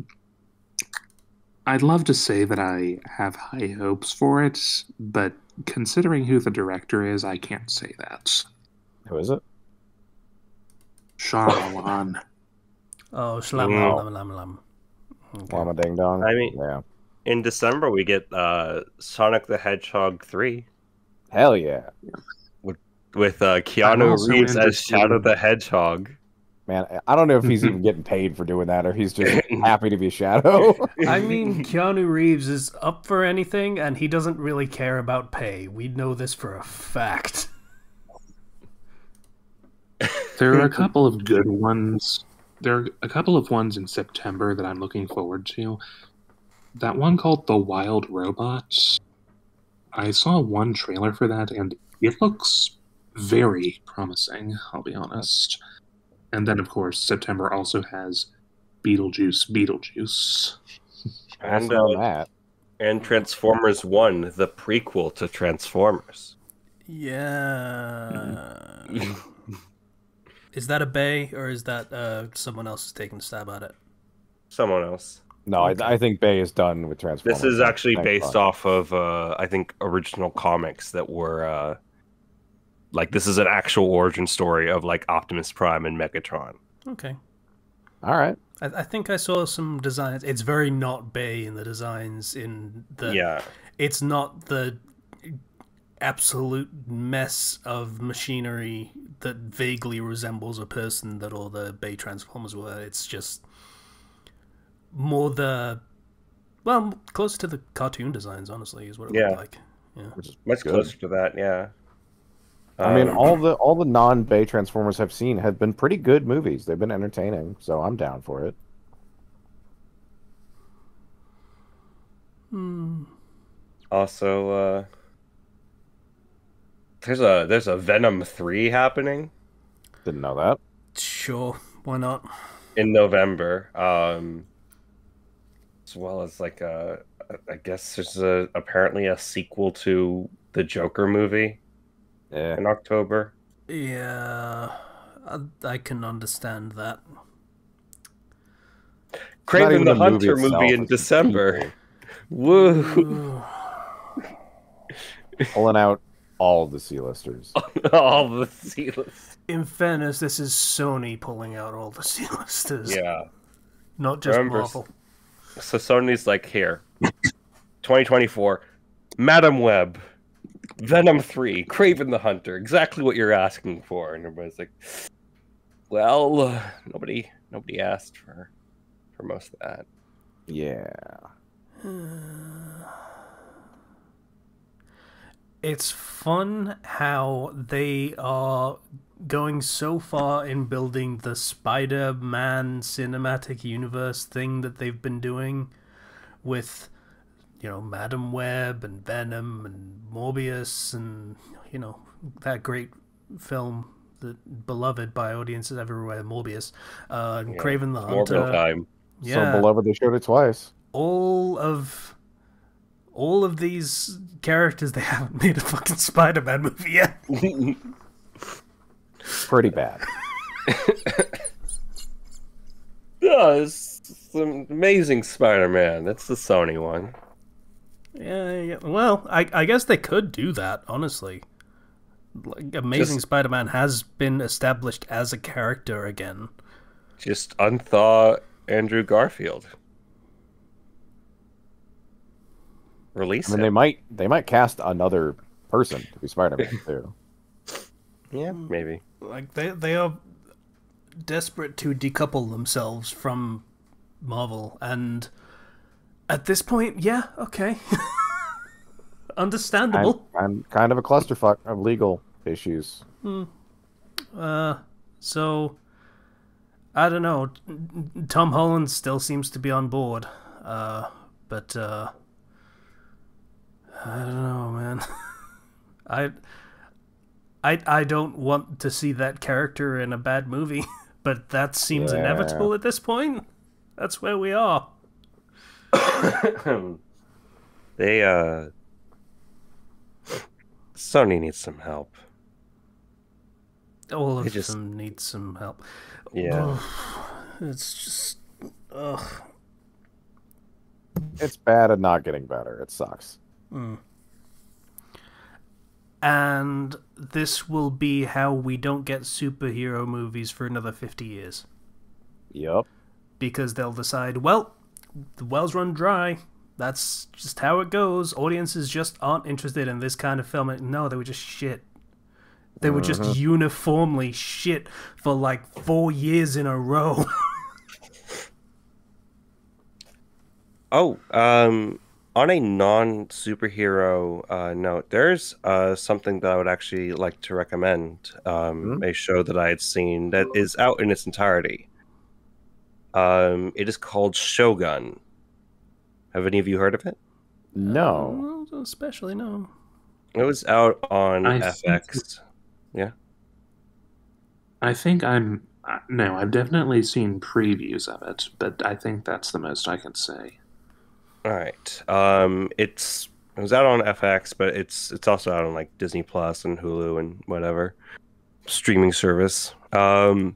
I'd love to say that I have high hopes for it, but considering who the director is, I can't say that. Who is it? Shyamalan. Oh, shlam Mm. lam lam lam lam. Okay. Llama Ding Dong. I mean- yeah. In December, we get Sonic the Hedgehog 3 Hell yeah, with I'm Keanu also Reeves as interested Shadow in- the Hedgehog. man. I don't know if he's even getting paid for doing that, or he's just happy to be Shadow. I mean, Keanu Reeves is up for anything, and he doesn't really care about pay. We know this for a fact. There are a couple of good ones. There are a couple of ones in September that I'm looking forward to. That one called The Wild Robots. I saw one trailer for that, and it looks very promising, I'll be honest. And then, of course, September also has Beetlejuice. And Also on that. and Transformers 1, the prequel to Transformers. Yeah. Is that a Bay, or is that someone else is taking a stab at it? Someone else. No, I think Bay is done with Transformers. This is actually Thanks, based Bob. off of, I think, original comics that were, this is an actual origin story of, Optimus Prime and Megatron. Okay. All right. I think I saw some designs. It's very not Bay in the designs. Yeah. It's not the absolute mess of machinery that vaguely resembles a person that all the Bay Transformers were. It's just more close to the cartoon designs, honestly, is what it looked like. Yeah. Which is Much good. closer to that, yeah. I mean, all the non-Bay Transformers I've seen have been pretty good movies. They've been entertaining, so I'm down for it. Also, there's a Venom 3 happening Didn't know that. Sure, why not? in November. As well as I guess there's apparently a sequel to the Joker movie Yeah. in October. Yeah, I can understand that. Craven even the the movie Hunter itself, movie in it's the December. people. Woo! Pulling out all the C-listers. All the C-list. In fairness, this is Sony pulling out all the C-listers, Yeah. not just Remember- Marvel. So Sony's like, here, 2024, Madam Web, Venom 3, Craven the Hunter, exactly what you're asking for. And everybody's like, well, nobody asked for most of that. Yeah. It's fun how they are going so far in building the Spider-Man cinematic universe thing that they've been doing with, Madam Web and Venom and Morbius and, that great film that beloved by audiences everywhere, Morbius, and Craven the Morbid Hunter. time. Yeah, So beloved they showed it twice. all of these characters, they haven't made a fucking Spider-Man movie yet. Pretty bad. Yeah, it's some amazing Spider-Man. That's the Sony one. Yeah. Well, I guess they could do that, honestly. Amazing Spider-Man has been established as a character again. Just unthaw Andrew Garfield. Release I mean, him. they might cast another person to be Spider-Man too. Yeah, maybe. They are desperate to decouple themselves from Marvel, and at this point, yeah, okay. Understandable. I'm kind of a clusterfuck of legal issues. So, I don't know. Tom Holland still seems to be on board, but I don't know, man. I don't want to see that character in a bad movie, but that seems inevitable at this point. That's where we are. Sony needs some help. All of It just- them need some help. Yeah. It's just... Ugh. It's bad and not getting better. It sucks. And this will be how we don't get superhero movies for another 50 years. Yep. Because they'll decide, well, the wells run dry. That's just how it goes. Audiences just aren't interested in this kind of film. No, they were just shit. They were just uniformly shit for like 4 years in a row. Oh, on a non-superhero note, there's something that I would actually like to recommend. A show that I had seen that is out in its entirety. It is called Shogun. Have any of you heard of it? No. Especially no. It was out on FX. Yeah. I think I'm. No, I've definitely seen previews of it, but I think that's the most I can say. All right. It was out on FX, but it's also out on like Disney Plus and Hulu and whatever streaming service. But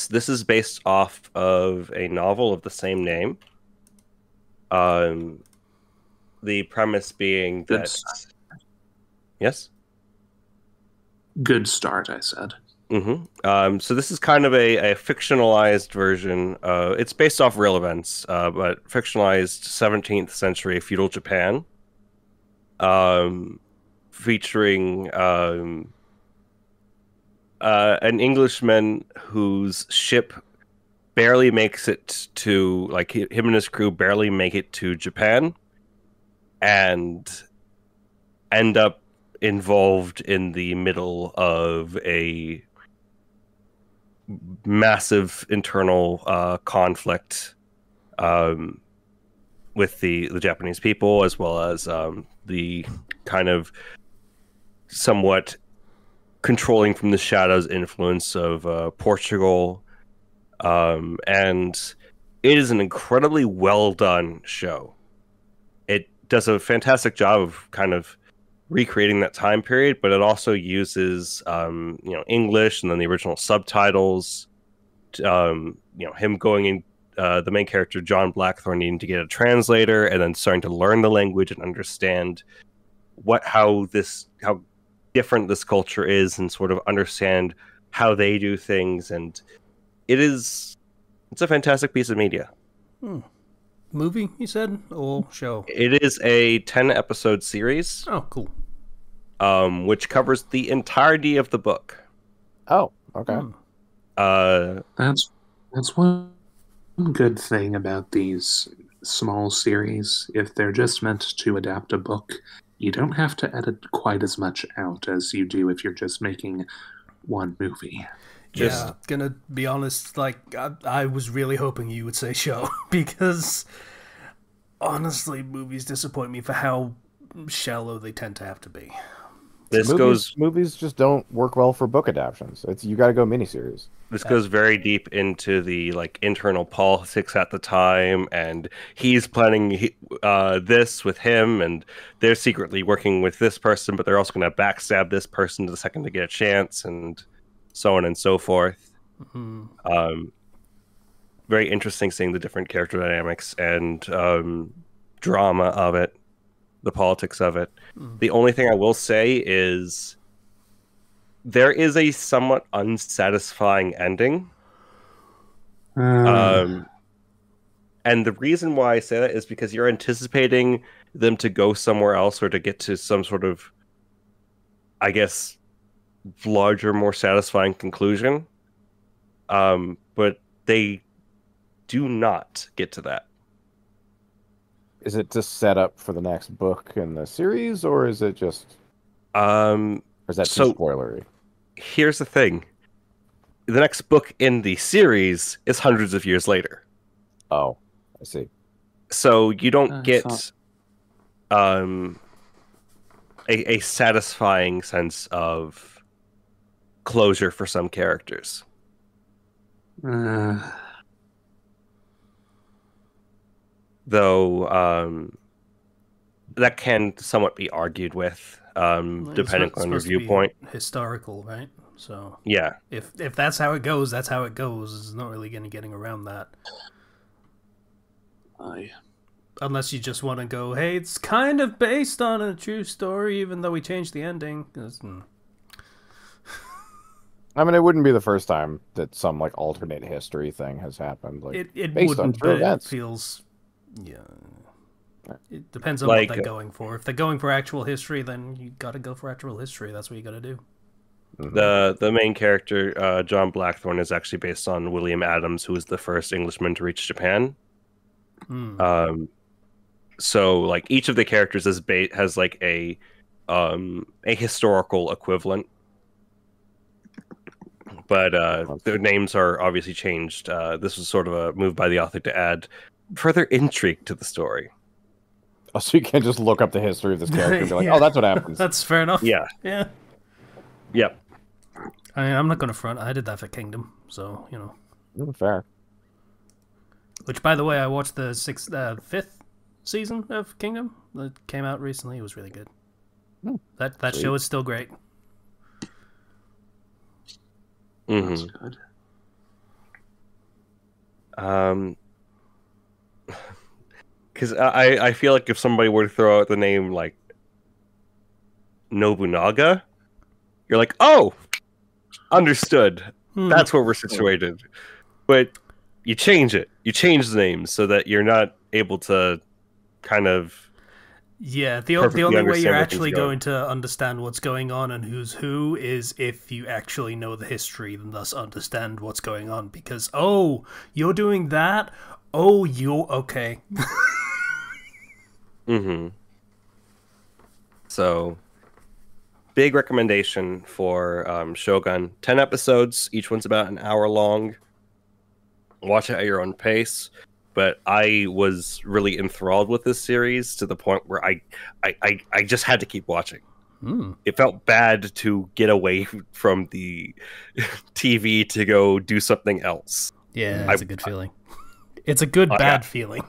this is based off of a novel of the same name. The premise being that yes. Good start, I said. So this is kind of a fictionalized version. It's based off real events, but fictionalized 17th century feudal Japan, featuring an Englishman whose ship barely makes it to, like, him and his crew barely make it to Japan, and end up involved in the middle of a massive internal conflict with the Japanese people, as well as the kind of somewhat controlling from the shadows influence of Portugal. And it is an incredibly well done show. It does a fantastic job of kind of recreating that time period, but it also uses English and then the original subtitles. Him going in, the main character John Blackthorne needing to get a translator, and then starting to learn the language and understand how different this culture is, and sort of understand how they do things. And it's a fantastic piece of media. Movie, you said, or show? It is a 10-episode series. Oh, cool. Which covers the entirety of the book. Oh, okay. That's one good thing about these small series. If they're just meant to adapt a book, you don't have to edit quite as much out as you do if you're just making one movie. Yeah, gonna be honest, like, I was really hoping you would say show, because honestly, movies disappoint me for how shallow they tend to have to be. Movies just don't work well for book adaptations. You got to go miniseries. This goes very deep into the like internal politics at the time, and he's planning this with him, and they're secretly working with this person, but they're also going to backstab this person the second they get a chance, and so on and so forth. Very interesting seeing the different character dynamics and drama of it, the politics of it. The only thing I will say is there is a somewhat unsatisfying ending. And the reason why I say that is because you're anticipating them to go somewhere else, or to get to some sort of, I guess, larger, more satisfying conclusion. But they do not get to that. Is it just set up for the next book in the series, or is it just... or is that too spoilery? Here's the thing. The next book in the series is hundreds of years later. Oh, I see. So you don't get a satisfying sense of closure for some characters. Though that can somewhat be argued with, depending on your viewpoint. Historical, right? So Yeah. if that's how it goes, that's how it goes. There's not really any getting around that. Unless you just want to go, hey, it's kind of based on a true story, even though we changed the ending. I mean, it wouldn't be the first time that some like alternate history thing has happened. Like It based on wouldn't, true but events. it feels, yeah. It depends on Like, what they're going for. If they're going for actual history, then you got to go for actual history. That's what you got to do. The main character, John Blackthorne, is actually based on William Adams, who was the first Englishman to reach Japan. So like each of the characters has like a historical equivalent, but their names are obviously changed. This was sort of a move by the author to add further intrigue to the story. Oh, so you can't just look up the history of this character and be like, Yeah. oh, that's what happens. That's fair enough. Yeah. Yeah. Yep. I mean, I'm not going to front. I did that for Kingdom, so, you know. Fair. Which, by the way, I watched the fifth season of Kingdom that came out recently. It was really good. That show is still great. That's good. Because I feel like if somebody were to throw out the name like Nobunaga, you're like, oh, understood. That's where we're situated. But you change it. You change the names so that you're not able to kind of. Yeah, the perfectly only way understand you're where actually things go. going to understand what's going on and who's who is if you actually know the history and thus understand what's going on. Because, oh, you're doing that? Oh, you're okay. So, big recommendation for Shogun. 10 episodes. Each one's about an hour long. Watch it at your own pace. But I was really enthralled with this series to the point where I just had to keep watching. It felt bad to get away from the TV to go do something else. Yeah, it's a good feeling. It's a good bad feeling.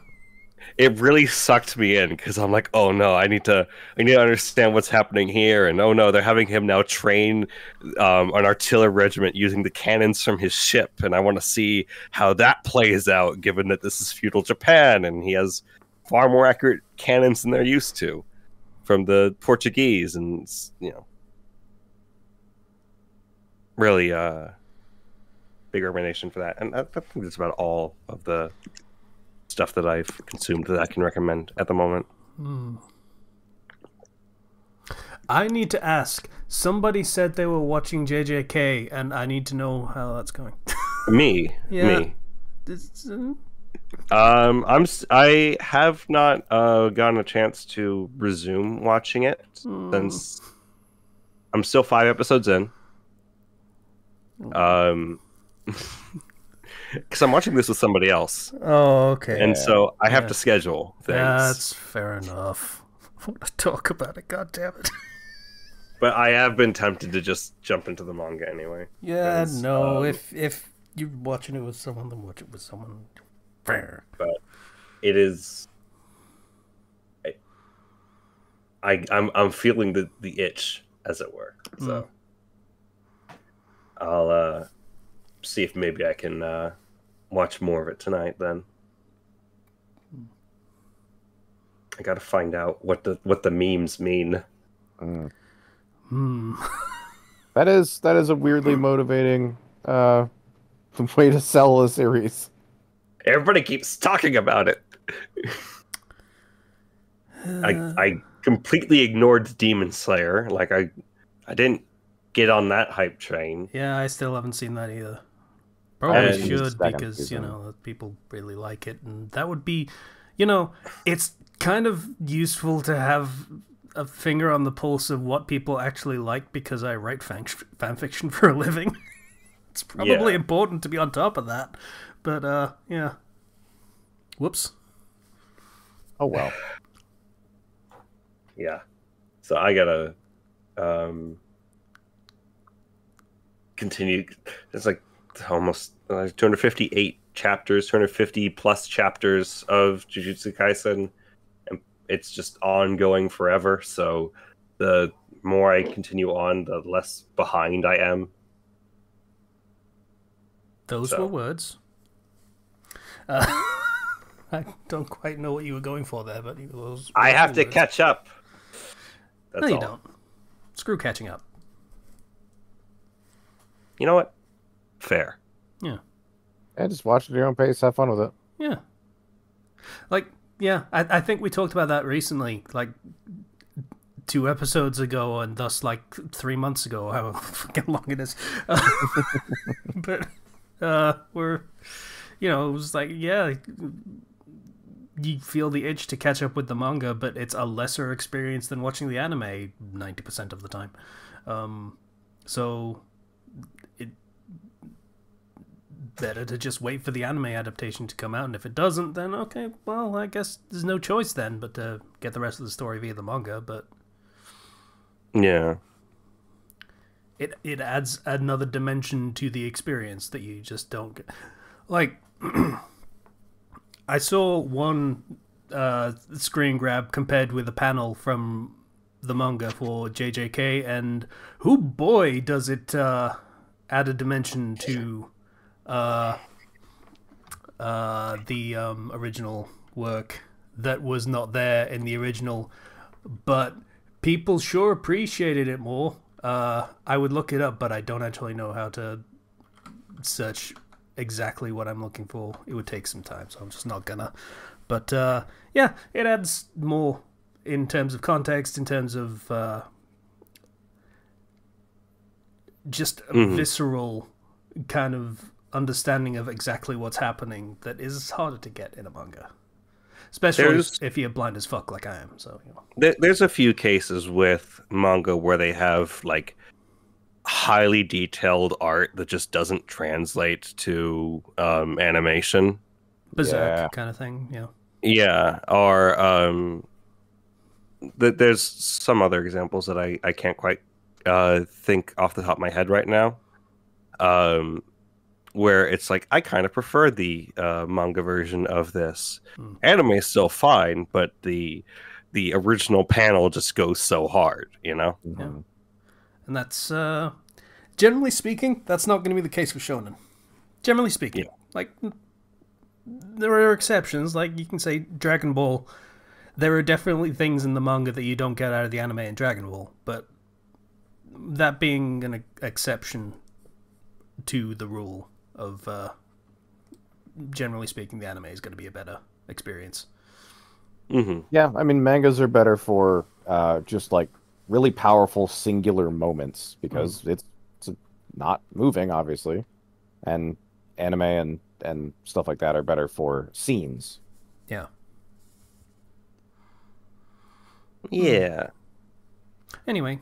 It really sucked me in because I'm like, oh no, I need to understand what's happening here, and oh no, they're having him now train an artillery regiment using the cannons from his ship, and I want to see how that plays out, given that this is feudal Japan and he has far more accurate cannons than they're used to from the Portuguese, and you know, really big recommendation for that. And I think that's about all of the stuff that I've consumed that I can recommend at the moment. I need to ask. Somebody said they were watching JJK, and I need to know how that's going. Me. I have not gotten a chance to resume watching it since I'm still 5 episodes in. Because I'm watching this with somebody else. Oh, okay. And so I have to schedule things. That's fair enough. I want to talk about it, God damn it. But I have been tempted to just jump into the manga anyway. Yeah, no. If you're watching it with someone, then watch it with someone. Fair. But it is. I'm feeling the itch, as it were. So I'll see if maybe I can watch more of it tonight. Then I got to find out what the memes mean. That is a weirdly motivating way to sell a series. Everybody keeps talking about it. I completely ignored Demon Slayer. Like I didn't get on that hype train. Yeah, I still haven't seen that either. Probably And should second because season. people really like it, and that would be, it's kind of useful to have a finger on the pulse of what people actually like because I write fan fiction for a living. It's probably important to be on top of that, but yeah. Whoops. Oh well. Yeah. So I gotta continue. It's like almost 258 chapters, 250 plus chapters of Jujutsu Kaisen, and it's just ongoing forever. So the more I continue on, the less behind I am Those were words. I don't quite know what you were going for there, but I have to catch up. That's no, you all. don't. Screw catching up. You know what? Fair. Yeah. Yeah, just watch it at your own pace. Have fun with it. Yeah. Like, yeah, I think we talked about that recently, like 2 episodes ago, and thus like 3 months ago, however fucking long it is. But we're, you know, it was like, yeah, you feel the itch to catch up with the manga, but it's a lesser experience than watching the anime 90% of the time. So it better to just wait for the anime adaptation to come out, and if it doesn't, then okay, well, I guess there's no choice then but to get the rest of the story via the manga. But yeah, it adds another dimension to the experience that you just don't get. Like, I saw one screen grab compared with a panel from the manga for JJK, and oh boy, does it add a dimension to the original work that was not there in the original, but people sure appreciated it more. I would look it up, but I don't actually know how to search exactly what I'm looking for. It would take some time, so I'm just not gonna. But yeah, it adds more in terms of context, in terms of just a visceral kind of understanding of exactly what's happening that is harder to get in a manga, especially if you're blind as fuck like I am. So, you know. There's a few cases with manga where they have like highly detailed art that just doesn't translate to animation. Berserk kind of thing, yeah. Yeah, or there's some other examples that I can't quite think off the top of my head right now. Where it's like, I kind of prefer the manga version of this. Anime is still fine, but the original panel just goes so hard, you know? Yeah. And that's, generally speaking, that's not going to be the case with shonen. Generally speaking. Yeah. Like, there are exceptions. Like, you can say Dragon Ball. There are definitely things in the manga that you don't get out of the anime in Dragon Ball, but that being an exception to the rule of, generally speaking, the anime is going to be a better experience. Mm-hmm. Yeah, I mean, mangas are better for just like really powerful singular moments because it's not moving, obviously, and anime and stuff like that are better for scenes. Yeah. Yeah. Anyway,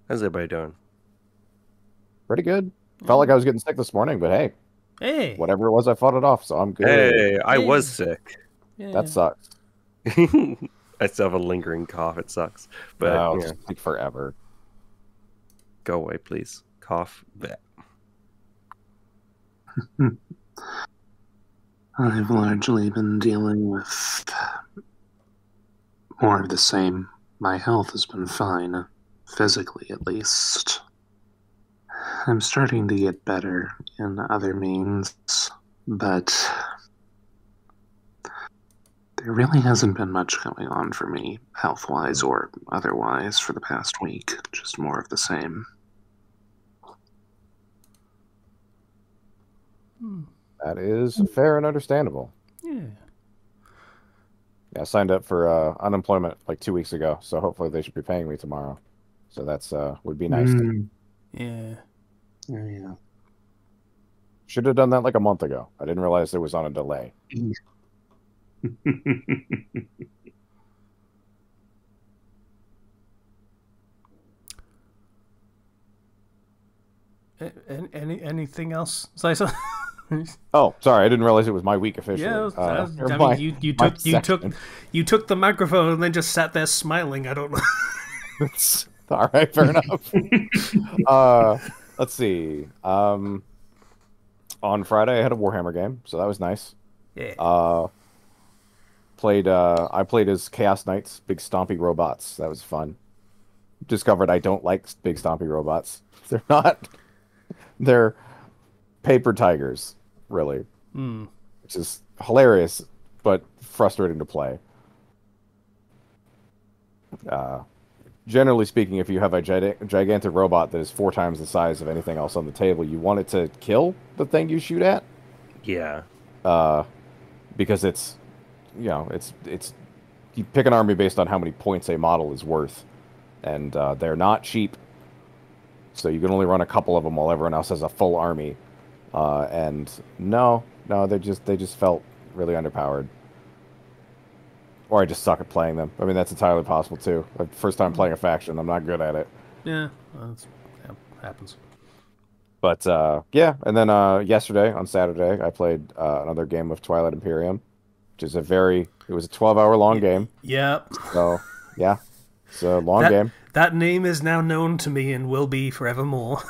how's everybody doing? Pretty good. Felt like I was getting sick this morning, but hey, whatever it was, I fought it off, so I'm good. Hey, I was sick. Yeah. That sucks. I still have a lingering cough. It sucks. But I'll just take forever. Go away, please. Cough. Bleh. I've largely been dealing with more of the same. My health has been fine, physically at least. I'm starting to get better in other means, but there really hasn't been much going on for me, health-wise or otherwise, for the past week. Just more of the same. That is fair and understandable. Yeah. Yeah, I signed up for unemployment like 2 weeks ago, so hopefully they should be paying me tomorrow. So that's would be nice. Yeah. Oh, yeah. Should have done that like a month ago. I didn't realize it was on a delay. Anything else? Oh, sorry, I didn't realize it was my week officially. Yeah, I mean, you took the microphone and then just sat there smiling. I don't know. All right, fair enough. Let's see. On Friday, I had a Warhammer game, so that was nice. Yeah. I played as Chaos Knights, big stompy robots. That was fun. Discovered I don't like big stompy robots. They're paper tigers, really, Hmm. which is hilarious but frustrating to play. Generally speaking, if you have a gigantic robot that is 4 times the size of anything else on the table, you want it to kill the thing you shoot at, Yeah. because it's you pick an army based on how many points a model is worth, and they're not cheap. So you can only run a couple of them while everyone else has a full army. And no, they just felt really underpowered. Or I just suck at playing them. I mean, that's entirely possible too. First time playing a faction, I'm not good at it. Yeah, happens. But yeah, and then yesterday on Saturday, I played another game of Twilight Imperium, which is it was a 12-hour long game. Yep. So yeah, it's a long game. That name is now known to me and will be forevermore.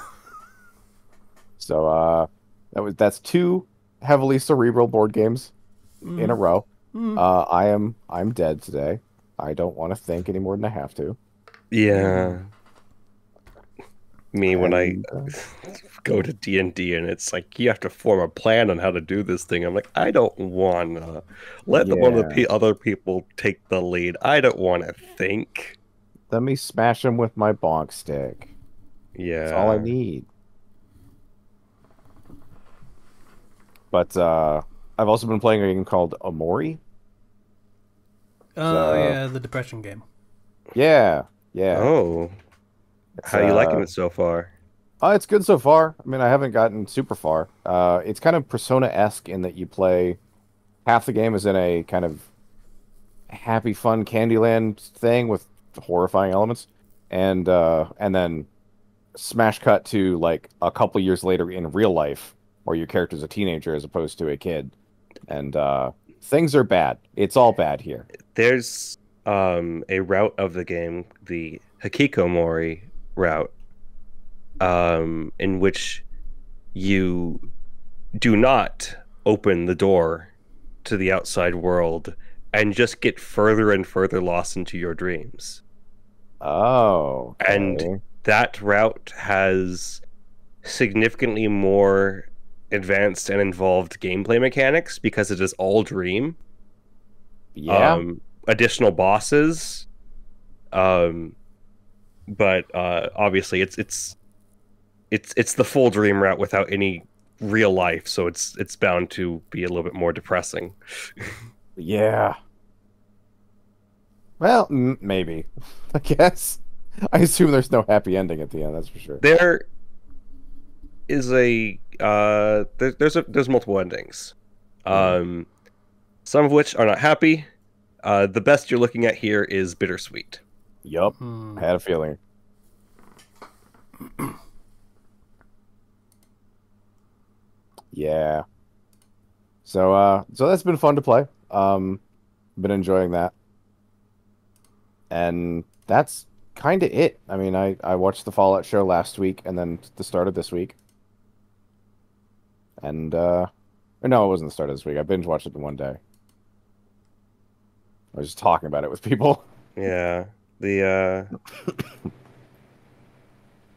So that's 2 heavily cerebral board games in a row. I'm dead today. I don't want to think any more than I have to. Yeah. Me, when I And, go to D&D and it's like you have to form a plan on how to do this thing. I'm like, I don't want to let one of the other people take the lead. I don't want to think. let me smash him with my bonk stick. Yeah. That's all I need. But I've also been playing a game called Omori. Oh, yeah, the depression game. Yeah. Oh. How are you liking it so far? It's good so far. I mean, I haven't gotten super far. It's kind of Persona-esque in that you play half the game is in a kind of happy, fun Candyland thing with horrifying elements, and then smash cut to like a couple years later in real life, where your character's a teenager as opposed to a kid, and things are bad. It's all bad here. There's a route of the game, the Hikikomori route, in which you do not open the door to the outside world and just get further and further lost into your dreams. Oh, okay. And that route has significantly more advanced and involved gameplay mechanics because it is all dream. Yeah. Additional bosses, but obviously it's the full dream route without any real life, so it's bound to be a little bit more depressing. Yeah. Well, maybe. I guess. I assume there's no happy ending at the end. That's for sure. There is there's multiple endings, some of which are not happy. The best you're looking at here is bittersweet. Yup. I had a feeling. Yeah. So that's been fun to play. Been enjoying that. And that's kind of it. I mean, I watched the Fallout show last week and then the start of this week. And or no, it wasn't the start of this week. I binge watched it in one day. I was just talking about it with people. Yeah. There's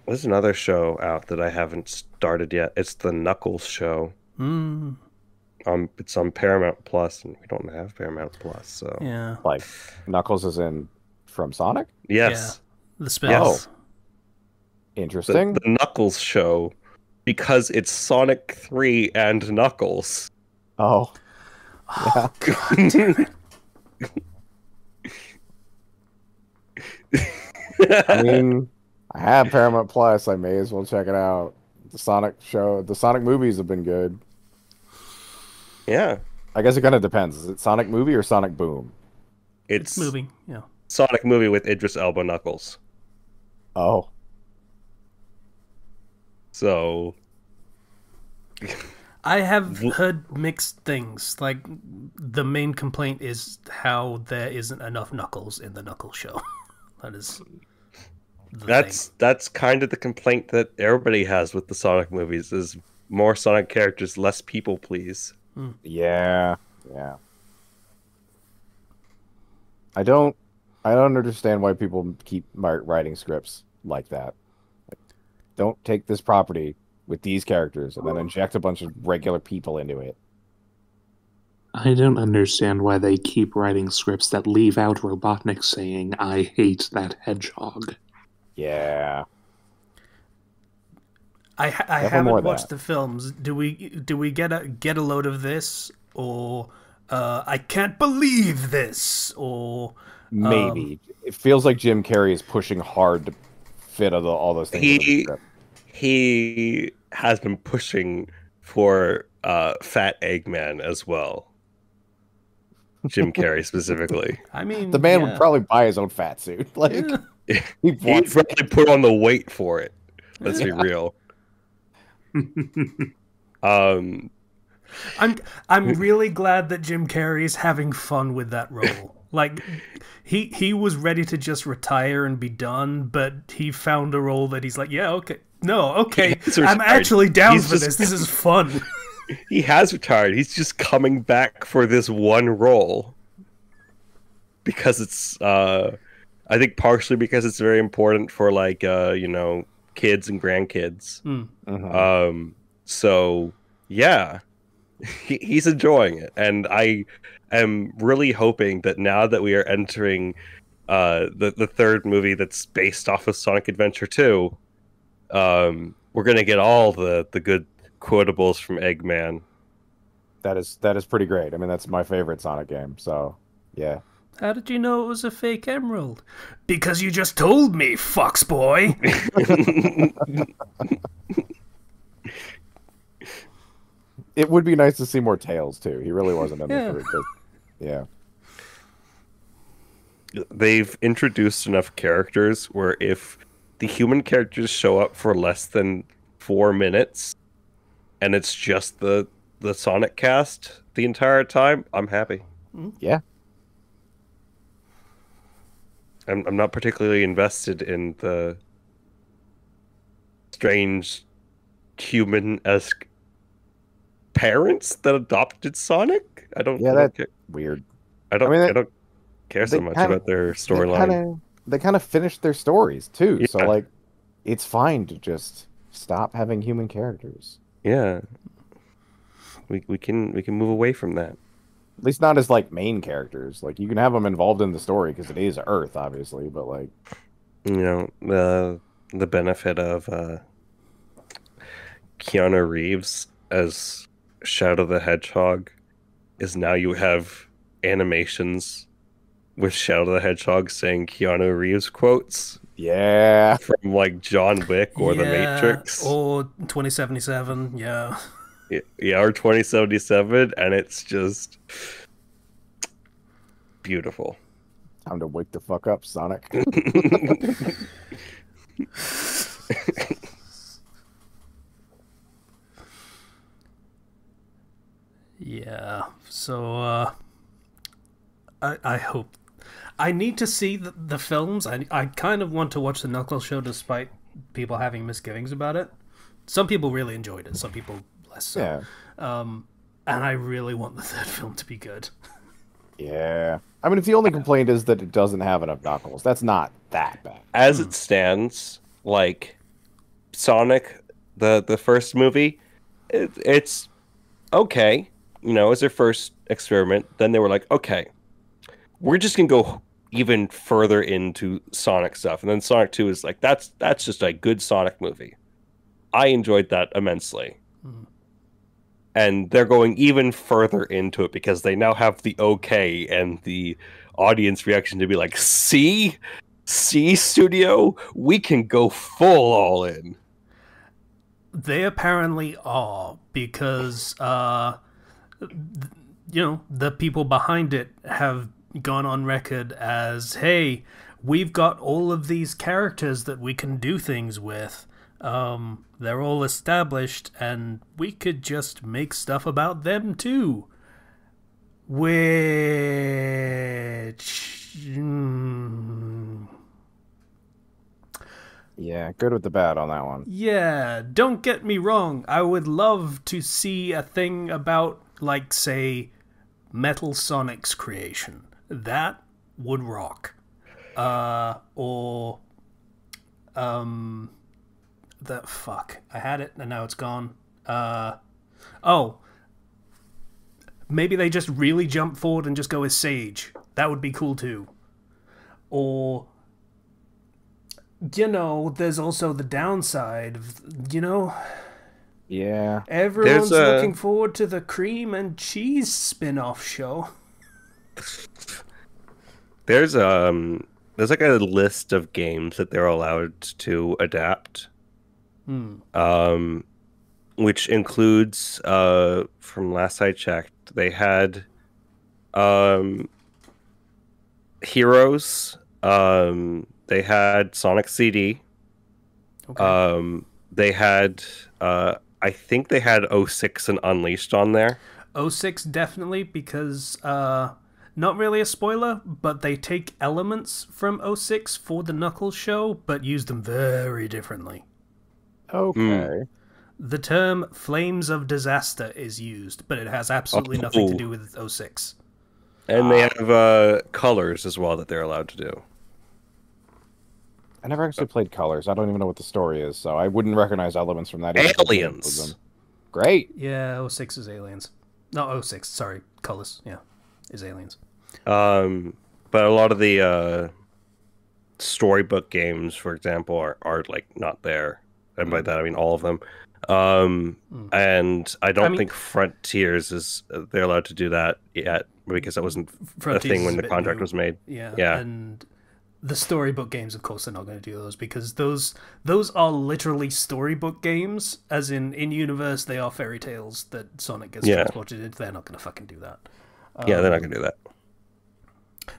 another show out that I haven't started yet. It's the Knuckles show. It's on Paramount Plus, and we don't have Paramount Plus, so Yeah. Like Knuckles is in from Sonic? yes. The spells. Interesting. The Knuckles show, because it's Sonic 3 and Knuckles. Oh. Yeah. God damn it. I mean, I have Paramount Plus. I may as well check it out. The Sonic show, the Sonic movies have been good. Yeah. I guess it kind of depends. Is it Sonic movie or Sonic Boom? It's Moving, yeah. Sonic movie with Idris Elba Knuckles. Oh. So I have heard mixed things. Like, the main complaint is how there isn't enough Knuckles in the Knuckles show. That is that's kind of the complaint that everybody has with the Sonic movies is more Sonic characters, less people, please. Yeah. Yeah. I don't understand why people keep writing scripts like that. Like, don't take this property with these characters and then inject a bunch of regular people into it. I don't understand why they keep writing scripts that leave out Robotnik saying, "I hate that hedgehog." Yeah. I more haven't of watched that. the films. Do we get a load of this, or I can't believe this, or Maybe. It feels like Jim Carrey is pushing hard to fit all those things into the He script. he has been pushing for Fat Eggman as well. Jim Carrey specifically. I mean, The man would yeah. probably buy his own fat suit. Like Yeah. he He'd wants probably put on the weight for it. Let's be real. Um, I'm really glad that Jim Carrey's having fun with that role. Like he was ready to just retire and be done, but he found a role that he's like, yeah, okay. No, okay. He's I'm retired. actually down He's for just- this. This is fun. he has retired. He's just coming back for this one role because it's I think partially because it's very important for like kids and grandkids. So yeah, he's enjoying it, and I am really hoping that now that we are entering the third movie that's based off of Sonic Adventure 2, we're gonna get all the good quotables from Eggman. that is pretty great. I mean, that's my favorite Sonic game. So yeah. How did you know it was a fake emerald? Because you just told me, fox boy. It would be nice to see more Tails too. He really wasn't in Yeah. the three. But, yeah. They've introduced enough characters where if the human characters show up for less than 4 minutes and it's just the Sonic cast the entire time, I'm happy. Yeah. I'm not particularly invested in the strange human-esque parents that adopted Sonic. I don't Yeah, care. Weird. I don't I mean, I don't care so they much kinda- about their storyline. They kind of finished their stories too. So Yeah. like, it's fine to just stop having human characters. Yeah. We can move away from that. At least not as like main characters. Like you can have them involved in the story because it is Earth, obviously. But like, The benefit of Keanu Reeves as Shadow the Hedgehog is now you have animations with Shadow the Hedgehog saying Keanu Reeves quotes yeah, from like John Wick or The Matrix. Or 2077, yeah. Yeah, or 2077, and it's just beautiful. time to wake the fuck up, Sonic. Yeah, so I hope. I need to see the films. I kind of want to watch the Knuckles show despite people having misgivings about it. Some people really enjoyed it, some people less so. Yeah, And I really want the third film to be good. yeah. I mean, if the only complaint is that it doesn't have enough Knuckles, that's not that bad. As it stands, like Sonic, the first movie, it's okay. As their first experiment. Then they were like, okay, we're just gonna go even further into Sonic stuff. And then Sonic 2 is like, that's just a good Sonic movie. I enjoyed that immensely. And they're going even further into it because they now have the okay and the audience reaction to be like, see studio, we can go full all in. They apparently are, because the people behind it have gone on record as, hey, we've got all of these characters that we can do things with. They're all established, and we could just make stuff about them too. Which... Yeah, good with the bad on that one. Yeah, don't get me wrong. I would love to see a thing about, like, say, Metal Sonic's creation. That would rock. Or fuck. I had it and now it's gone. Oh. Maybe they just really jump forward and just go with Sage. That would be cool too. Or, there's also the downside of, Yeah. everyone's looking forward to the cream and cheese spin-off show. There's like a list of games that they're allowed to adapt. Which includes, from last I checked, they had Heroes, they had Sonic CD, Okay. they had I think they had 06 and Unleashed on there. 06 definitely, because not really a spoiler, but they take elements from 06 for the Knuckles show, but use them very differently. Okay. The term Flames of Disaster is used, but it has absolutely nothing to do with 06. And they have colors as well that they're allowed to do. I never actually played Colors. I don't even know what the story is, so I wouldn't recognize elements from that. Aliens. Great. Yeah, 06 is Aliens. No, 06, sorry. Colors, yeah, is Aliens. But a lot of the storybook games, for example, are like not there. And by that I mean all of them. And I don't think Frontiers they're allowed to do that yet, because that wasn't a thing when the contract was made. Yeah. And the storybook games, of course, they're not going to do those, because those are literally storybook games, as in universe they are fairy tales that Sonic gets transported into. They're not going to fucking do that. Yeah, they're not going to do that.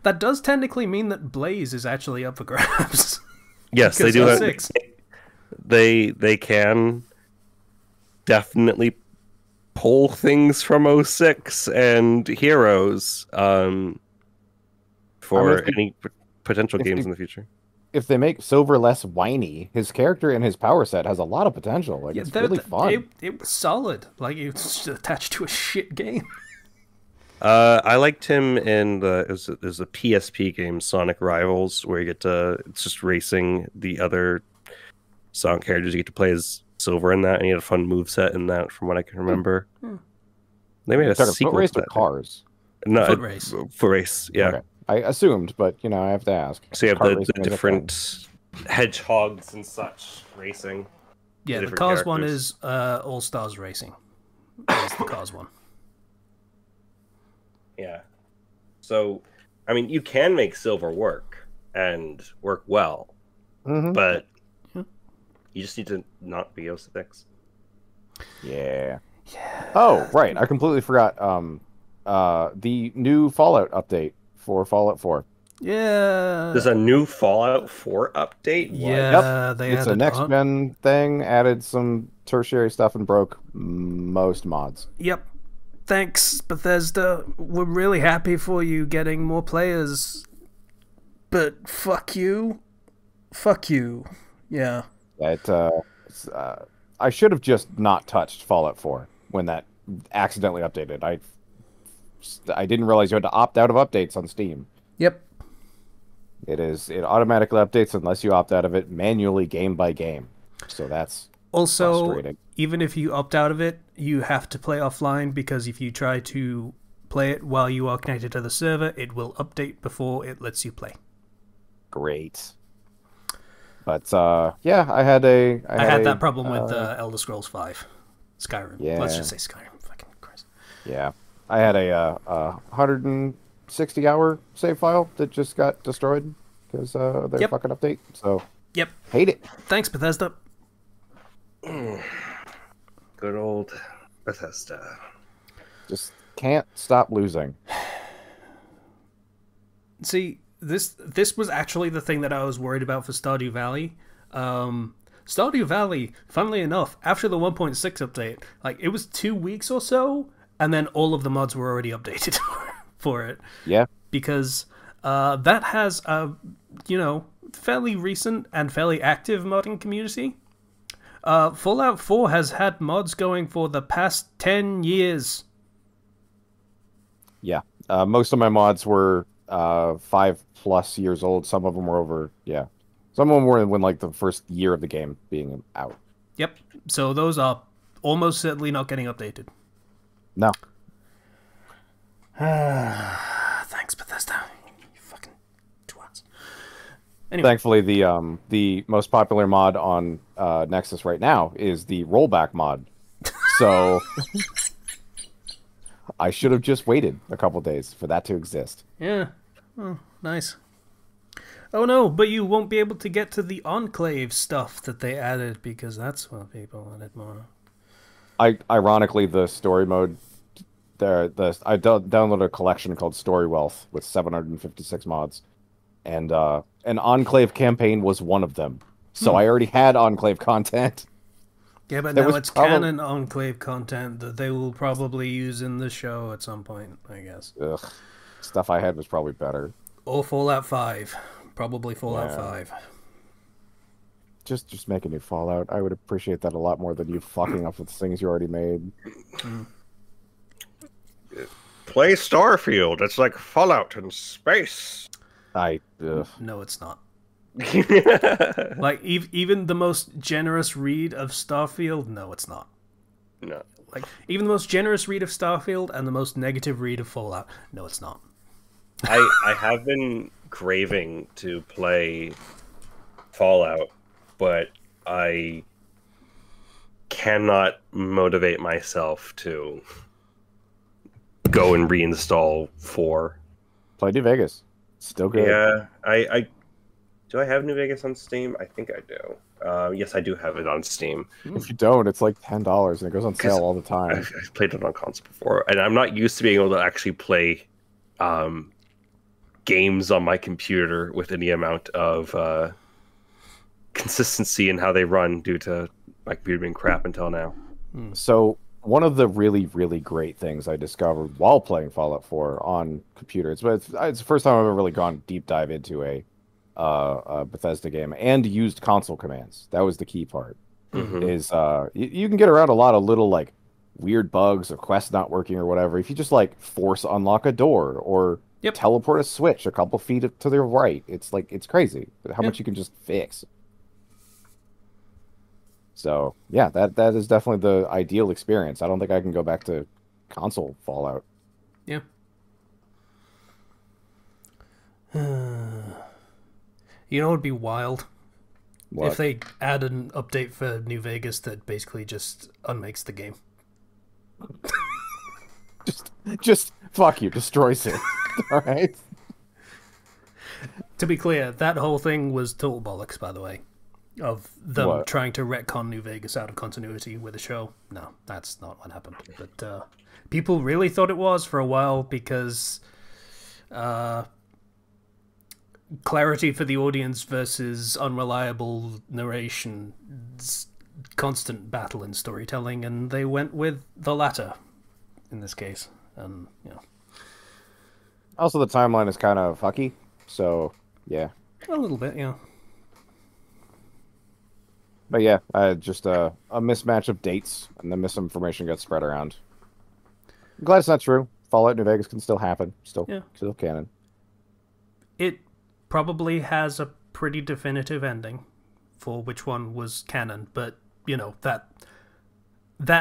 That does technically mean that Blaze is actually up for grabs. Yes, they do. They can definitely pull things from 06 and Heroes for any potential games in the future. If they make Silver less whiny, his character and his power set has a lot of potential. Like, it's really fun. It was solid. Like, it was attached to a shit game. I liked him in it was a PSP game, Sonic Rivals, where you get to, it's just racing the other Sonic characters. You get to play as Silver in that, and he had a fun moveset in that, from what I can remember. They made a sequel Foot race to or that. Cars? No, Foot race. Foot race, yeah. Okay. I assumed, but I have to ask. So you have Kart the racing is a different hedgehogs and such racing. Yeah, the different Cars one characters. is All Stars Racing. That's the Cars one. Yeah. So, I mean, you can make Silver work and work well, but you just need to not be 06. Yeah. Oh, right. I completely forgot. The new Fallout update for Fallout 4. Yeah. There's a new Fallout 4 update? What? Yeah, Yep. they It's a added next gen thing. Added some tertiary stuff and broke most mods. Yep. Thanks, Bethesda. We're really happy for you getting more players. But fuck you. Fuck you. Yeah. I should have just not touched Fallout 4 when that accidentally updated. I didn't realize you had to opt out of updates on Steam. Yep. It automatically updates unless you opt out of it manually game by game. So that's also frustrating. Even if you opt out of it, you have to play offline, because if you try to play it while you are connected to the server, it will update before it lets you play. Great. But yeah, I had that problem with Elder Scrolls V, Skyrim. Yeah. Let's just say Skyrim. Fucking Christ. Yeah, I had a 160-hour save file that just got destroyed because their fucking update. So hate it. Thanks, Bethesda. Good old Bethesda. Just can't stop losing. See, this was actually the thing that I was worried about for Stardew Valley. Stardew Valley, funnily enough, after the 1.6 update, like, it was 2 weeks or so, and then all of the mods were already updated for it. Yeah. Because that has a, fairly recent and fairly active modding community. Fallout 4 has had mods going for the past 10 years. Yeah. Most of my mods were 5+ years old. Some of them were over, some of them were when like the first year of the game being out. Yep. So those are almost certainly not getting updated. No. Thanks, Bethesda. You fucking twats. Anyway. Thankfully, the most popular mod on Nexus right now is the rollback mod. So I should have just waited a couple days for that to exist. Yeah. Oh, nice. Oh no, but you won't be able to get to the Enclave stuff that they added because that's what people wanted more. Ironically, the story mode I downloaded a collection called Story Wealth with 756 mods, and an Enclave campaign was one of them. So I already had Enclave content. Yeah, but now it's canon Enclave content that they will probably use in the show at some point, I guess. Ugh. Stuff I had was probably better. Or Fallout 5. Probably Fallout 5. Just make a new Fallout. I would appreciate that a lot more than you fucking up with things you already made. Play Starfield. It's like Fallout in space. No, it's not. Like, even the most generous read of Starfield, no, it's not. No. Like, even the most generous read of Starfield and the most negative read of Fallout, no, it's not. I have been craving to play Fallout, but I cannot motivate myself to go and reinstall 4. Play New Vegas. Still good. Yeah, I do. I have New Vegas on Steam? I think I do. Yes, I do have it on Steam. If you don't, it's like $10 and it goes on sale all the time. I've played it on console before, and I'm not used to being able to actually play games on my computer with any amount of consistency in how they run due to my computer being crap until now. So one of the really, really great things I discovered while playing Fallout 4 on computer, it's the first time I've ever really gone deep dive into a Bethesda game and used console commands. That was the key part. Is you can get around a lot of little like weird bugs or quests not working or whatever if you just like force unlock a door or teleport a switch a couple feet to the right. It's like it's crazy how much you can just fix. So yeah, that is definitely the ideal experience. I don't think I can go back to console Fallout. Yeah. You know what would be wild? What? If they add an update for New Vegas that basically just unmakes the game. just fuck you, destroys it. All right. To be clear, that whole thing was total bollocks, by the way. Of them trying to retcon New Vegas out of continuity with the show. No, that's not what happened. But people really thought it was for a while because clarity for the audience versus unreliable narration, constant battle in storytelling, and they went with the latter in this case. And also the timeline is kind of fucky, so yeah, a little bit, yeah. But yeah, just a mismatch of dates and the misinformation got spread around. I'm glad it's not true. Fallout New Vegas can still happen. Still canon. It probably has a pretty definitive ending for which one was canon, but that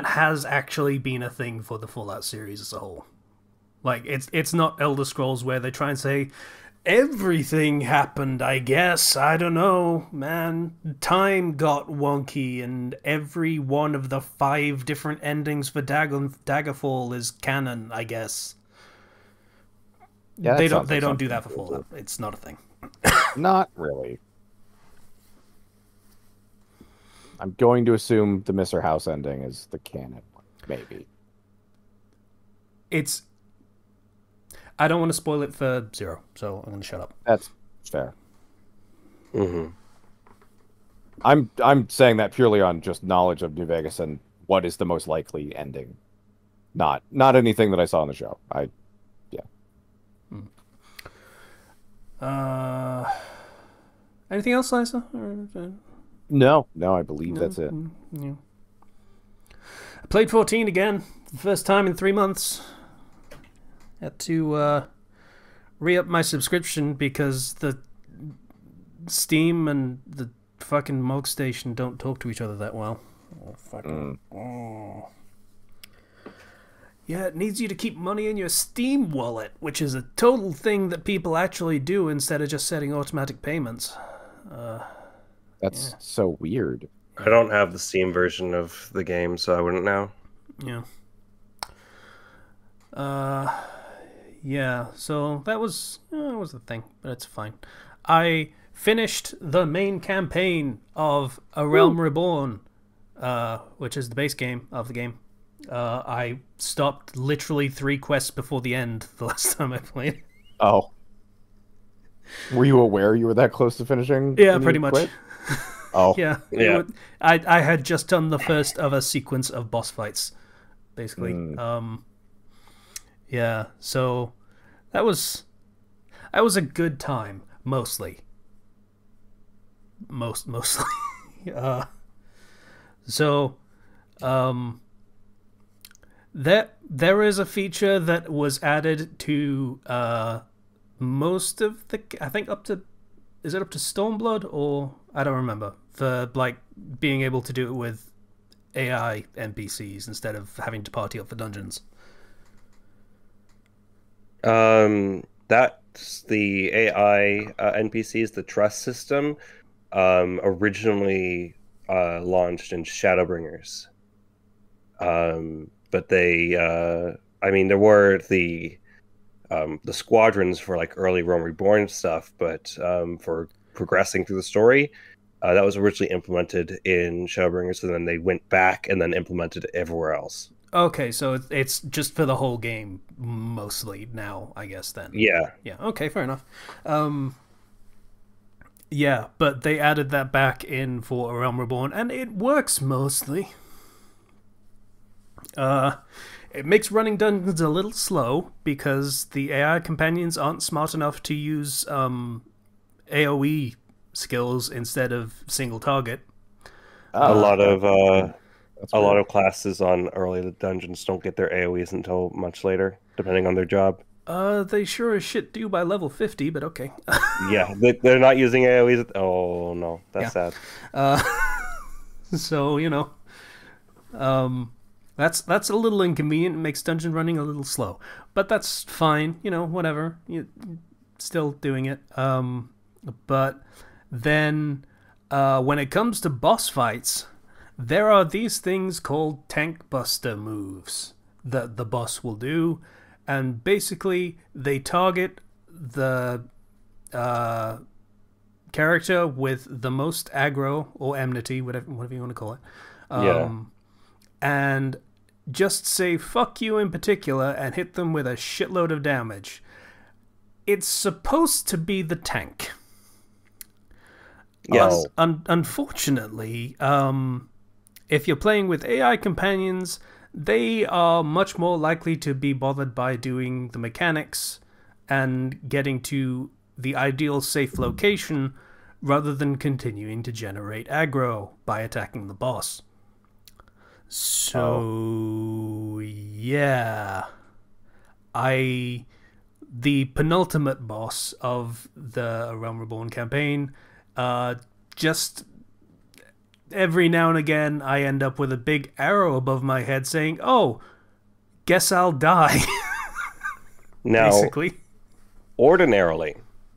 has actually been a thing for the Fallout series as a whole. Like it's not Elder Scrolls where they try and say everything happened, I guess. I don't know, man. Time got wonky, and every one of the 5 different endings for Daggerfall is canon, I guess. Yeah, they don't do that for Fallout. It's not a thing. Not really. I'm going to assume the Mr. House ending is the canon one, maybe. I don't want to spoil it for Zero, so I'm going to shut up. That's fair. I'm saying that purely on just knowledge of New Vegas and what is the most likely ending, not anything that I saw on the show. Anything else, Liza? No, I believe that's it. Yeah. I played 14 again, the first time in 3 months. Had to re-up my subscription because the Steam and the fucking Mog Station don't talk to each other that well. Oh, fucking. Oh. Yeah, it needs you to keep money in your Steam wallet, which is a total thing that people actually do instead of just setting automatic payments. That's so weird. I don't have the Steam version of the game, so I wouldn't know. Yeah. Yeah, so that was the thing, but it's fine. I finished the main campaign of A Realm Reborn, which is the base game of the game. I stopped literally 3 quests before the end the last time I played. Oh. Were you aware you were that close to finishing? Yeah, pretty much. Quit? Oh. Yeah. I had just done the first of a sequence of boss fights, basically. Yeah, so that was a good time, mostly. Mostly. There is a feature that was added to most of the, I think is it up to Stormblood, or I don't remember, for like being able to do it with AI NPCs instead of having to party up for dungeons. That's the AI NPCs, the trust system, originally launched in Shadowbringers. But they, I mean, there were the squadrons for like early Realm Reborn stuff, but for progressing through the story, that was originally implemented in Shadowbringers, and then they went back and then implemented it everywhere else. Okay, so it's just for the whole game mostly now, I guess, then. Yeah. Yeah, okay, fair enough. Yeah, but they added that back in for A Realm Reborn, and it works mostly. It makes running dungeons a little slow, because the AI companions aren't smart enough to use AoE skills instead of single target. A lot of classes on early dungeons don't get their AoEs until much later, depending on their job. They sure as shit do by level 50, but okay. Yeah, they're not using AoEs. Oh no, that's sad. So, that's a little inconvenient. It makes dungeon running a little slow, but that's fine. Whatever. You're still doing it. But then when it comes to boss fights, there are these things called tank buster moves that the boss will do, and basically they target the character with the most aggro or enmity, whatever you want to call it. And just say fuck you in particular and hit them with a shitload of damage. It's supposed to be the tank. Yes. Unfortunately, if you're playing with AI companions, they are much more likely to be bothered by doing the mechanics and getting to the ideal safe location rather than continuing to generate aggro by attacking the boss. So, yeah. The penultimate boss of the Realm Reborn campaign, just every now and again I end up with a big arrow above my head saying, oh, guess I'll die. Now, basically. Ordinarily,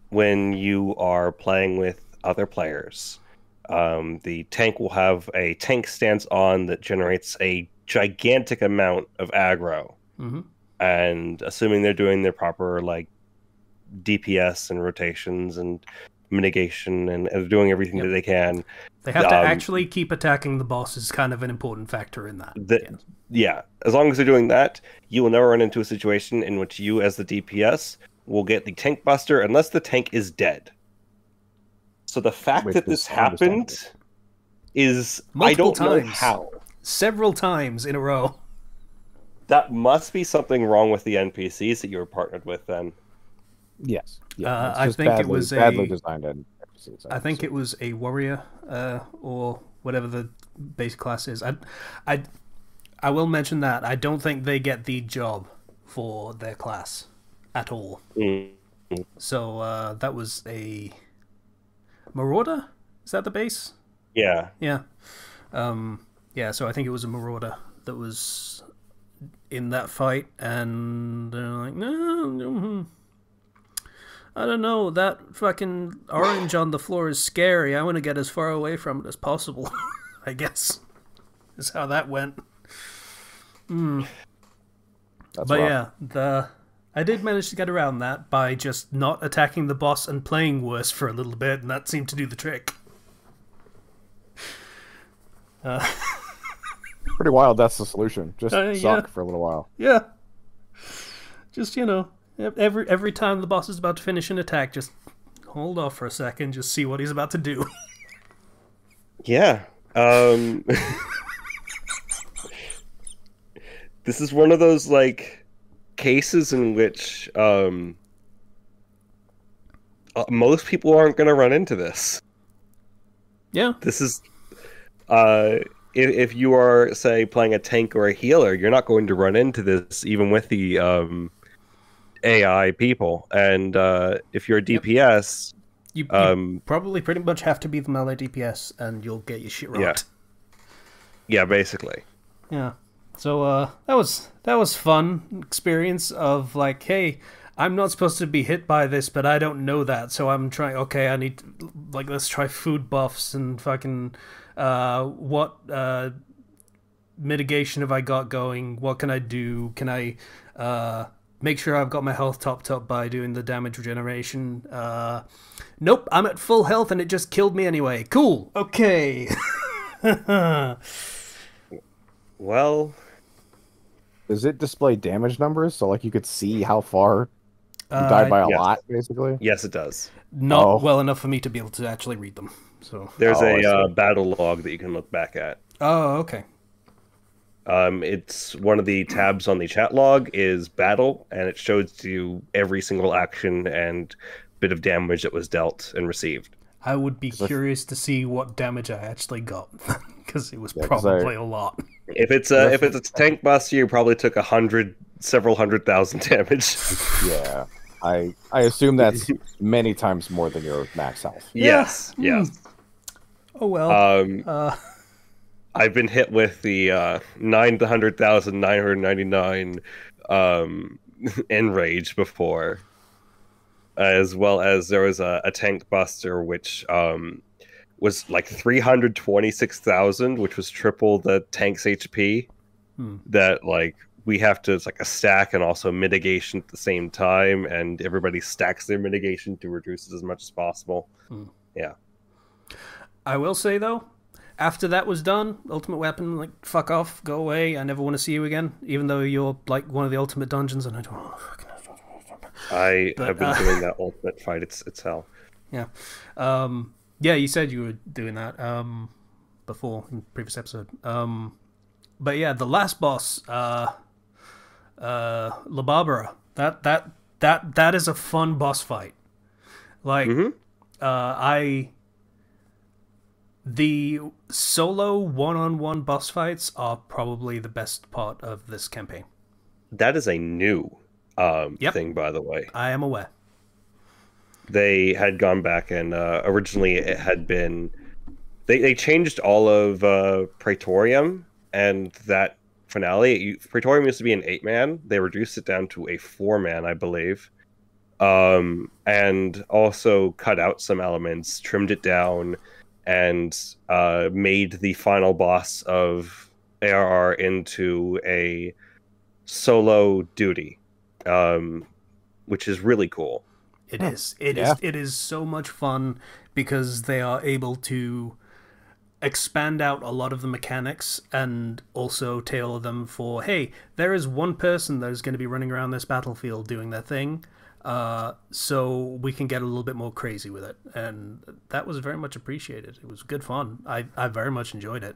when you are playing with other players, the tank will have a tank stance on that generates a gigantic amount of aggro. Mm-hmm. And assuming they're doing their proper like DPS and rotations and mitigation and doing everything that they can, they have to actually keep attacking the boss is kind of an important factor in that. Yeah, as long as they're doing that, you will never run into a situation in which you, as the DPS, will get the tank buster unless the tank is dead. So the fact that this happened is multiple I don't know times. how. Several times in a row. That must be something wrong with the NPCs that you were partnered with then. Yes. Yeah, I think it was badly designed NPCs. I think it was a warrior or whatever the base class is. I will mention that. I don't think they get the job for their class at all. Mm-hmm. So that was a Marauder? Is that the base? Yeah. Yeah. Yeah, so I think it was a Marauder that was in that fight, and they're like, no, I don't know, that fucking orange on the floor is scary. I want to get as far away from it as possible. I guess is how that went. That's But rough. yeah, I did manage to get around that by just not attacking the boss and playing worse for a little bit, and that seemed to do the trick. Pretty wild. That's the solution. Just Yeah. suck for a little while. Yeah. Just, every time the boss is about to finish an attack, just hold off for a second, just see what he's about to do. Yeah. This is one of those like cases in which most people aren't going to run into this. Yeah. This is if you are, say, playing a tank or a healer, you're not going to run into this even with the AI people. And if you're a DPS, You probably pretty much have to be the melee DPS, and you'll get your shit rocked. Yeah, basically. Yeah. So that was fun experience of like, hey, I'm not supposed to be hit by this, but I don't know that, so I'm trying. Okay, I need to, like, let's try food buffs and fucking what mitigation have I got going? What can I do? Can I make sure I've got my health topped up by doing the damage regeneration? Nope, I'm at full health and it just killed me anyway. Cool. Okay. Well, Does it display damage numbers so like you could see how far you died by a yes. lot, basically? yes, it does. Not well enough for me to be able to actually read them. So. There's I a see. battle log that you can look back at. Oh, okay. It's one of the tabs on the chat log is battle, and it shows you every single action and bit of damage that was dealt and received. I would be curious to see what damage I actually got, because it was 'cause probably a lot. If it's a tank bust, you probably took several hundred thousand damage. Yeah. I assume that's many times more than your max health. Yes, yes. Oh well. I've been hit with the 900,999 enrage before, as well as there was a tank buster which was like 326,000, which was triple the tank's HP. That like we have to, it's like a stack and also mitigation at the same time, and everybody stacks their mitigation to reduce it as much as possible. Yeah. I will say though, after that was done, Ultimate Weapon, like, fuck off, go away, I never want to see you again, even though you're like one of the ultimate dungeons, and I don't want to fucking. I have been doing that ultimate fight. It's hell. Yeah. Yeah, you said you were doing that before in the previous episode. But yeah, the last boss, La Barbara, that is a fun boss fight. Like, the solo one-on-one boss fights are probably the best part of this campaign. That is a new thing, by the way. I am aware. They had gone back and originally it had been... They changed all of Praetorium, and that finale... Praetorium used to be an 8-man. They reduced it down to a 4-man, I believe. And also cut out some elements, trimmed it down, and made the final boss of ARR into a solo duty, which is really cool. It is. It is so much fun because they are able to expand out a lot of the mechanics and also tailor them for, hey, there is one person that is going to be running around this battlefield doing their thing, so we can get a little bit more crazy with it. And that was very much appreciated. It was good fun. I very much enjoyed it.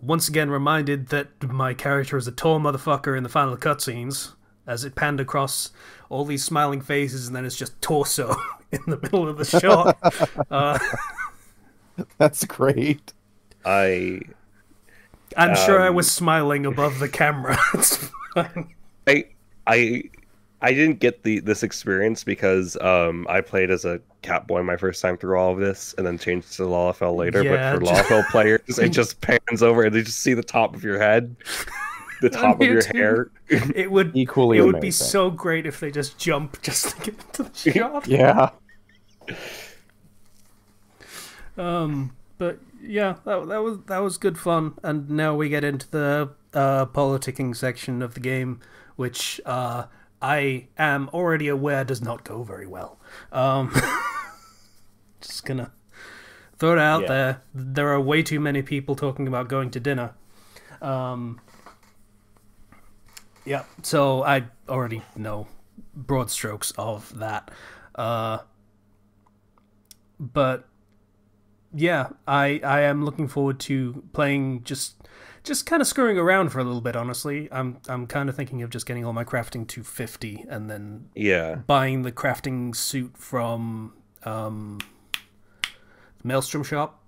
Once again reminded that my character is a tall motherfucker in the final cutscenes, as it panned across all these smiling faces, and then it's just torso in the middle of the shot. That's great. I'm sure I was smiling above the camera. It's fine. I I didn't get this experience because I played as a Catboy my first time through all of this, and then changed to Lalafell later. Yeah, but for Lalafell players, it just pans over and they just see the top of your head, the top of your hair. It would Equally It would be amazing. so great if they just jump just to get into the shot. Yeah. But yeah, that was good fun. And now we get into the politicking section of the game, which I am already aware does not go very well. Just gonna throw it out there. There are way too many people talking about going to dinner. Yeah, so I already know broad strokes of that. But yeah, I am looking forward to playing just kind of screwing around for a little bit, honestly. I'm kind of thinking of just getting all my crafting to 50 and then buying the crafting suit from Maelstrom shop.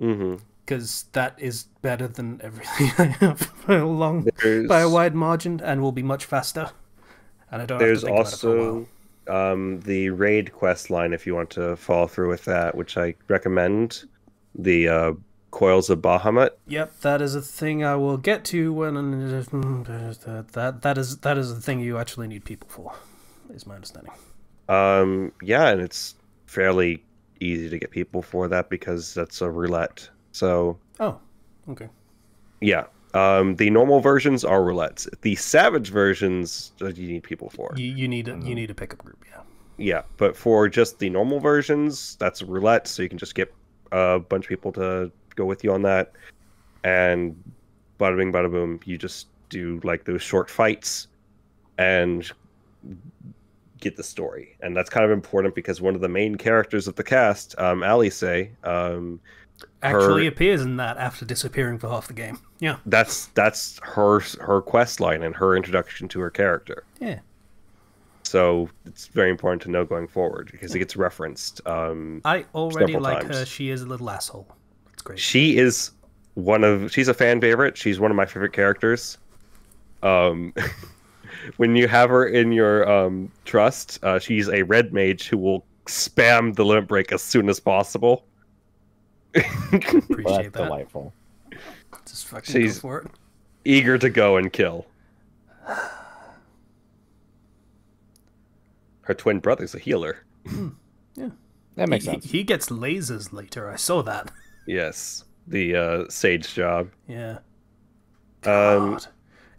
Mm-hmm. Because that is better than everything I have by a wide margin, and will be much faster. And I don't have to think about it for a while. The raid quest line, if you want to follow through with that, which I recommend. The Coils of Bahamut. Yep, that is a thing I will get to when that is the thing you actually need people for, is my understanding. Yeah, and it's fairly easy to get people for that because that's a roulette. So. Oh, okay. Yeah. The normal versions are roulettes. The savage versions, you need people for. You need a pickup group, yeah. Yeah, but for just the normal versions, that's roulette, so you can just get a bunch of people to go with you on that. And bada bing, bada boom, you just do like those short fights and get the story. And that's kind of important because one of the main characters of the cast, Alice, actually appears in that after disappearing for half the game. Yeah. That's her quest line and her introduction to her character. Yeah. So it's very important to know going forward because it gets referenced. I already like times. her. She is a little asshole. It's great. She is she's a fan favorite. She's one of my favorite characters. When you have her in your trust, she's a red mage who will spam the limit break as soon as possible. Appreciate that. Delightful. Just fucking go for it. Eager to go and kill. Her twin brother's a healer. Yeah. That makes sense. He gets lasers later. I saw that. Yes. The Sage job. Yeah. God.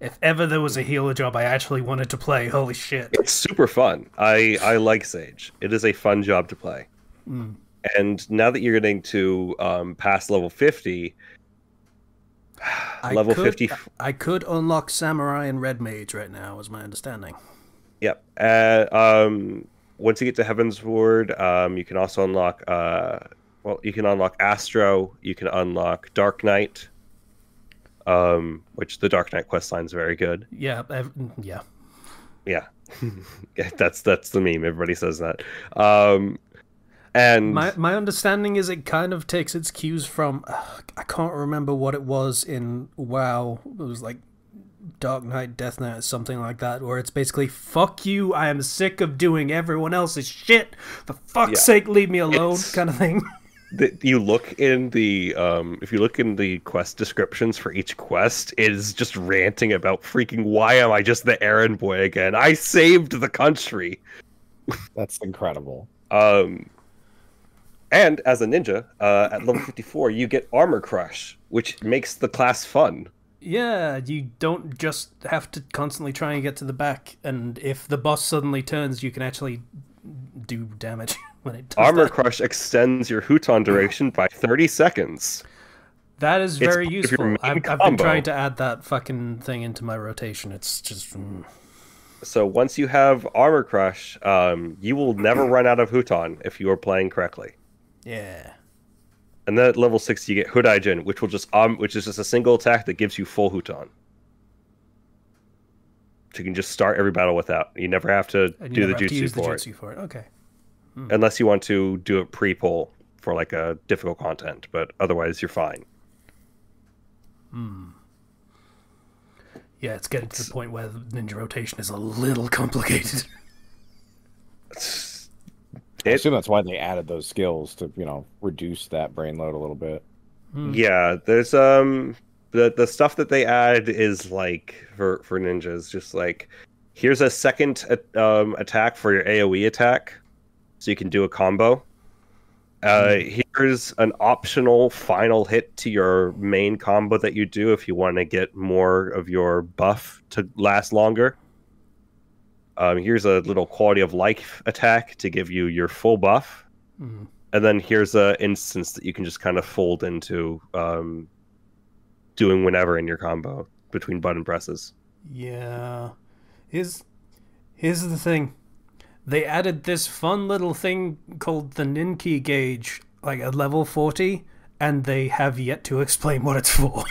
If ever there was a healer job I actually wanted to play, holy shit. It's super fun. I like Sage. It is a fun job to play. Mm. And now that you're getting to past level 50, I could unlock Samurai and Red Mage right now, is my understanding. Yep. Once you get to Heaven's Ward, you can also unlock. You can unlock Astro. You can unlock Dark Knight. Which the Dark Knight questline is very good. Yeah. Yeah. Yeah. that's the meme. Everybody says that. And my understanding is it kind of takes its cues from I can't remember what it was in WoW. It was like Dark Knight, Death Knight, something like that, where it's basically fuck you. I am sick of doing everyone else's shit. For fuck's sake, leave me alone, kind of thing. You look in the if you look in the quest descriptions for each quest, it is just ranting about freaking why am I just the errand boy again? I saved the country. That's incredible. And as a ninja, at level 54, you get Armor Crush, which makes the class fun. Yeah, you don't just have to constantly try and get to the back, and if the boss suddenly turns, you can actually do damage when it does Armor that. Crush extends your Huton duration by 30 seconds. That is very part of your useful. main I've been combo. trying to add that fucking thing into my rotation. It's just... So once you have Armor Crush, you will never run out of Huton if you are playing correctly. Yeah. And then at level 60 you get Hudaijin, which is just a single attack that gives you full Huton. So you can just start every battle without. You never have to do the jutsu for it. Okay. Unless you want to do it pre-pull for like a difficult content, but otherwise you're fine. Yeah, it's getting to the point where the ninja rotation is a little complicated. I assume that's why they added those skills to, reduce that brain load a little bit. Yeah, there's the stuff that they add is like for ninjas, just like here's a second attack for your AoE attack, so you can do a combo. Here's an optional final hit to your main combo that you do if you want to get more of your buff to last longer. Here's a little quality of life attack to give you your full buff. And then here's an instance that you can just kind of fold into doing whenever in your combo between button presses. Yeah. Here's the thing. They added this fun little thing called the Ninki gauge, like at level 40, and they have yet to explain what it's for.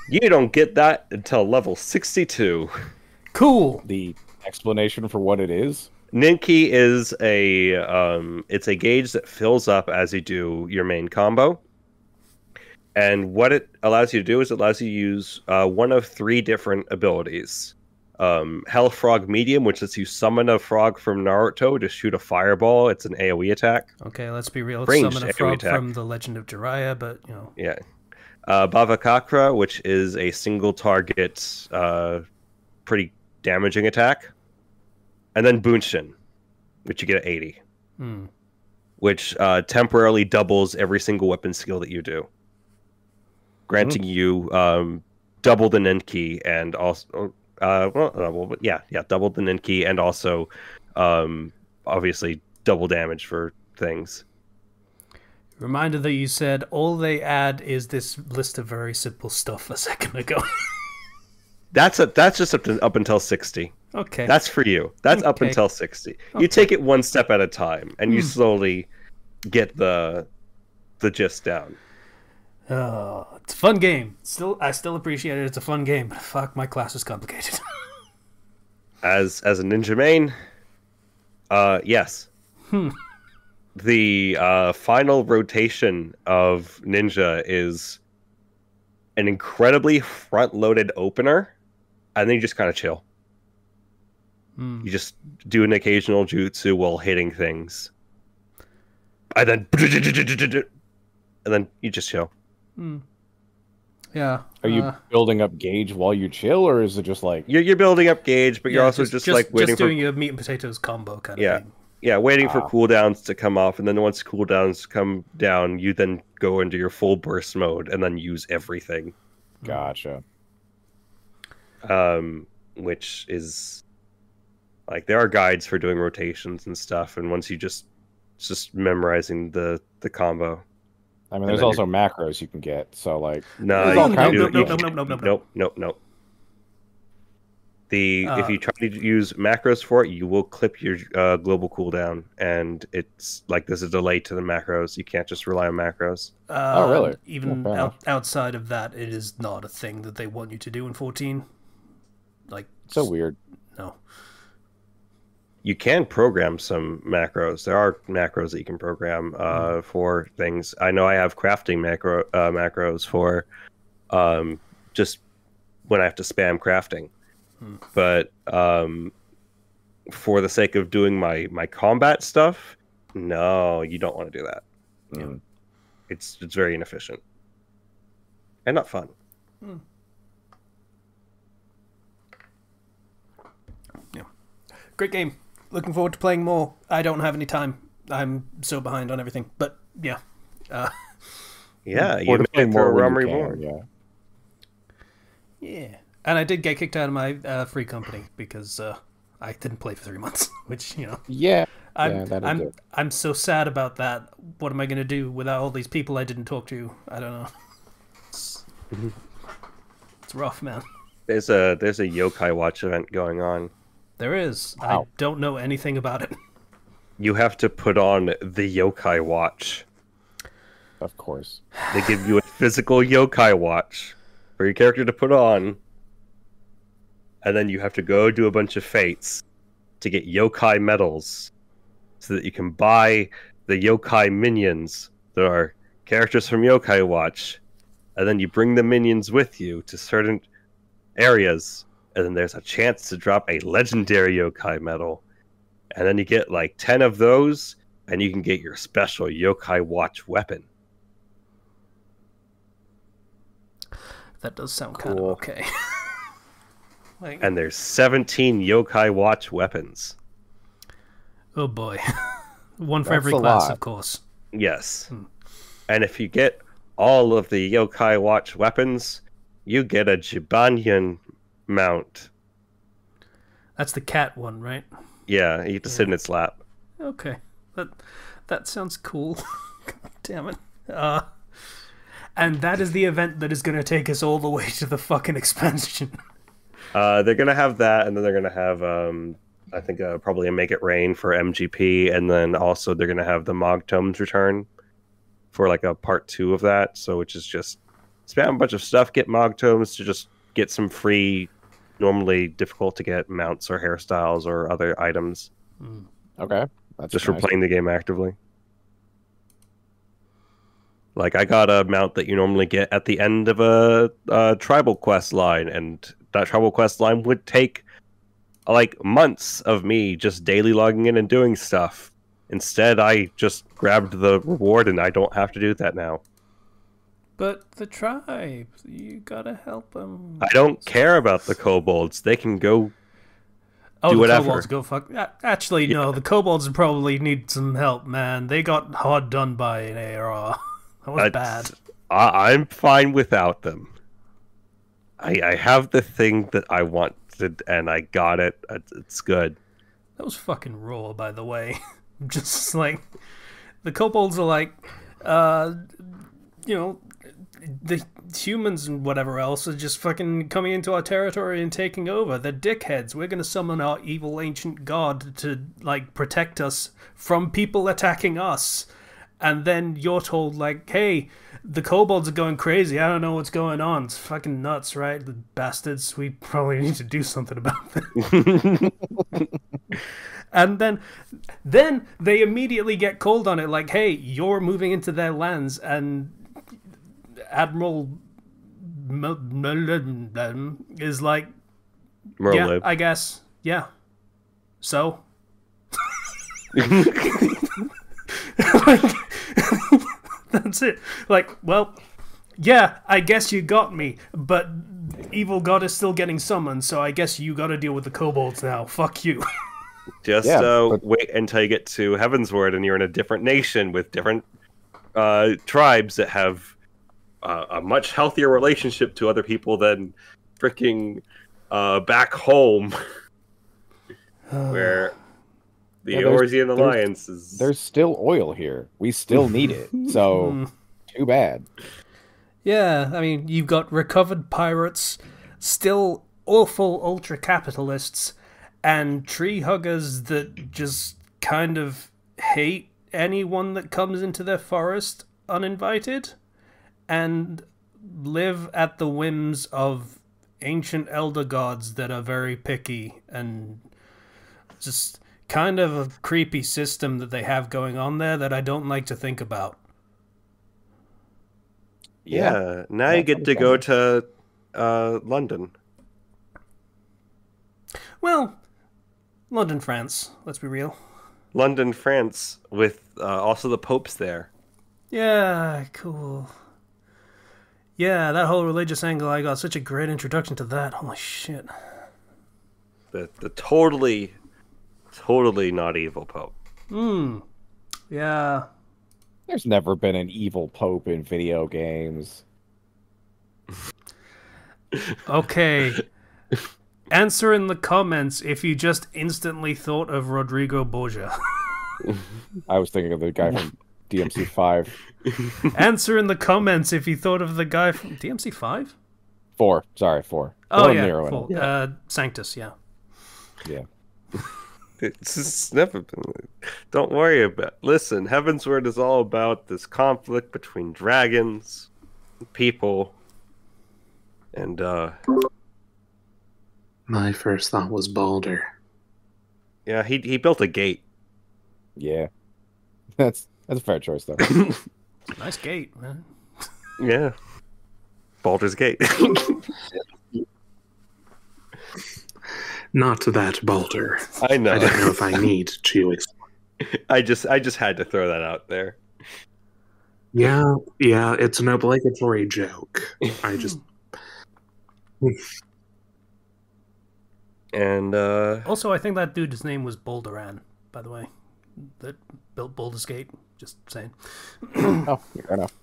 You don't get that until level 62. Cool. The explanation for what it is? Ninki is it's a gauge that fills up as you do your main combo. And what it allows you to do is it allows you to use one of 3 different abilities. Hell Frog Medium, which lets you summon a frog from Naruto to shoot a fireball. It's an AoE attack. Okay, let's be real. Ranged Summon a AoE frog attack. from The Legend of Jiraiya, but, Yeah. Bava Kakra, which is a single target, pretty damaging attack. And then Bunshin, which you get at 80. Which temporarily doubles every single weapon skill that you do. Granting you double the Ninki and also... double the Ninki and also obviously double damage for things. Reminder that you said all they add is this list of very simple stuff a second ago. That's just up until 60. Okay. That's for you. That's up Okay. until 60. Okay. You take it one step at a time, and you slowly get the gist down. It's a fun game. I still appreciate it. It's a fun game, but fuck, my class is complicated. As a ninja main, yes. The final rotation of ninja is an incredibly front-loaded opener, and then you just kind of chill. You just do an occasional jutsu while hitting things, and then you just chill. Yeah. Are you building up gauge while you chill, or is it just like... You're building up gauge, but you're also just like waiting just for doing your meat and potatoes combo kind of thing. Yeah, waiting for cooldowns to come off, and then once cooldowns come down, you then go into your full burst mode and then use everything. Gotcha. Which is like there are guides for doing rotations and stuff, and once you just memorizing the combo. I mean, there's also macros you can get, so like... No, Nope. If you try to use macros for it, you will clip your global cooldown, and it's like there's a delay to the macros. You can't just rely on macros. Oh, really? Even fair enough. outside of that, it is not a thing that they want you to do in 14. Like, So weird. no. You can program some macros. There are macros that you can program for things. I know I have crafting macros for just when I have to spam crafting. But for the sake of doing my combat stuff, no, you don't want to do that. Mm. It's very inefficient and not fun. Yeah. Great game. Looking forward to playing more. I don't have any time. I'm so behind on everything. But yeah. Yeah, Or you to play made more for when Realm you can, Reborn. yeah. Yeah. And I did get kicked out of my free company because I didn't play for 3 months, which, Yeah. I'm so sad about that. What am I going to do without all these people I didn't talk to? I don't know. It's rough, man. There's a Yokai Watch event going on. There is. Wow. I don't know anything about it. You have to put on the Yokai Watch. Of course. They give you a physical Yokai Watch for your character to put on. And then you have to go do a bunch of fates to get yokai medals so that you can buy the yokai minions that are characters from Yokai Watch. And then you bring the minions with you to certain areas and then there's a chance to drop a legendary yokai medal. And then you get like 10 of those, and you can get your special yokai watch weapon. That does sound kind of okay. And there's 17 yokai watch weapons. Oh boy. One for That's every a class, lot. of course. Yes. And if you get all of the yokai watch weapons, you get a Jibanyan mount. That's the cat one, right? Yeah, you get to sit in its lap. Okay. That sounds cool. God damn it. And that is the event that is going to take us all the way to the fucking expansion. They're going to have that, and then they're going to have, I think, probably a Make It Rain for MGP, and then also they're going to have the Mog Tomes return for like a part 2 of that, so which is just spam a bunch of stuff, get Mog Tomes to just get some free, normally difficult to get mounts or hairstyles or other items. Okay. That's Just nice. for playing the game actively. Like, I got a mount that you normally get at the end of a tribal quest line, and that tribal quest line would take, like, months of me just daily logging in and doing stuff. Instead, I just grabbed the reward, and I don't have to do that now. But the tribe, you gotta help them. I don't care about the kobolds. They can go Oh, do the whatever. kobolds go fuck. Actually, no, the kobolds probably need some help, man. They got hard done by an ARR. That was bad. I'm fine without them. I have the thing that I wanted, and I got it. It's good. That was fucking raw, by the way. Just like the kobolds are like, you know, the humans and whatever else are just fucking coming into our territory and taking over. They're dickheads. We're gonna summon our evil ancient god to like protect us from people attacking us. And then you're told like, hey, the kobolds are going crazy. I don't know what's going on. It's fucking nuts, right? The bastards. We probably need to do something about them. And then they immediately get called on it, like, hey, you're moving into their lands, and Admiral is like, yeah, I guess, yeah. So? Like, that's it. Like, well, yeah, I guess you got me, but evil god is still getting summoned, so I guess you gotta deal with the kobolds now. Fuck you. Just wait until you get to Heavensward and you're in a different nation with different tribes that have a much healthier relationship to other people than freaking back home, where the Eorzean Alliance is... There's still oil here. We still need it. So, too bad. Yeah, I mean, you've got recovered pirates, still awful ultra-capitalists, and tree huggers that just kind of hate anyone that comes into their forest uninvited, and live at the whims of ancient elder gods that are very picky, and just kind of a creepy system that they have going on there that I don't like to think about. Yeah, now you get to go to London. Well, London, France, let's be real. London, France, with also the Pope's there. Yeah, cool. Yeah, that whole religious angle, I got such a great introduction to that. Holy shit. The totally not evil Pope. Yeah. There's never been an evil pope in video games. Okay. Answer in the comments if you just instantly thought of Rodrigo Borgia. I was thinking of the guy from DMC5. Answer in the comments if you thought of the guy from DMC5? 4. Sorry, 4. Oh, Or yeah. Nero in it. Cool. Sanctus, yeah. Yeah. It's never been. Don't worry about it. Listen, Heavensward is all about this conflict between dragons, people, and My first thought was Baldur. yeah, he built a gate. Yeah. That's a fair choice, though. Nice gate, man. Yeah, Baldur's Gate. Not that Balder. I know. I don't know if I need to explain. I just had to throw that out there. Yeah, it's an obligatory joke. I just... And Also, I think that dude's name was Bolderan, by the way. That built Baldur's Gate. Just saying. Oh, fair enough.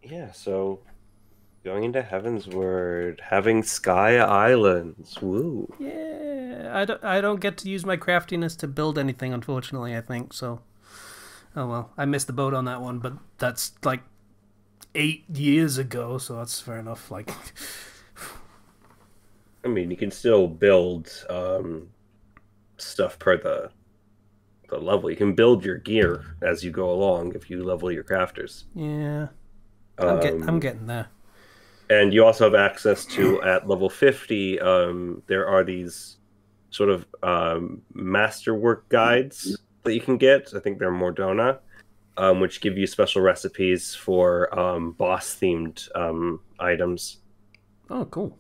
yeah, so going into Heaven's Word, having Sky Islands. Woo. Yeah, I don't get to use my craftiness to build anything, unfortunately, I think, so... Oh well, I missed the boat on that one, but that's like 8 years ago, so that's fair enough. Like, I mean, you can still build stuff per the level. You can build your gear as you go along if you level your crafters. yeah, I'm getting there. And you also have access to, at level 50, there are these sort of masterwork guides that you can get. I think they're Mordona, which give you special recipes for boss-themed items. Oh, cool.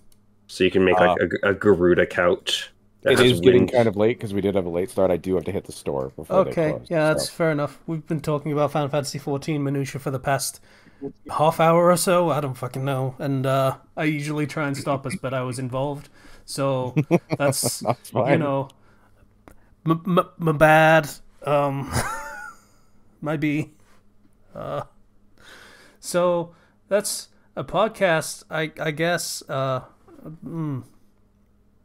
So you can make like a Garuda couch. It is getting kind of late because we did have a late start. I do have to hit the store before they close. Yeah, that's fair enough. We've been talking about Final Fantasy XIV minutia for the past half hour or so. I don't fucking know. And I usually try and stop us, but I was involved. So that's, you know, my bad. Might be. So that's a podcast, I guess.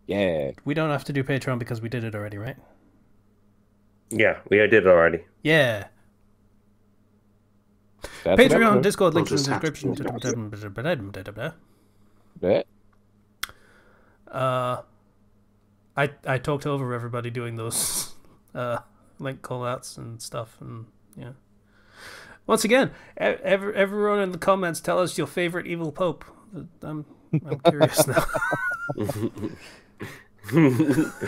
Yeah. We don't have to do Patreon because we did it already, right? Yeah, we did it already. Yeah. That's Patreon, Discord, links in the just have to description. Bet. I talked over everybody doing those link callouts and stuff, and yeah. Once again, everyone in the comments, tell us your favorite evil pope. I'm curious now.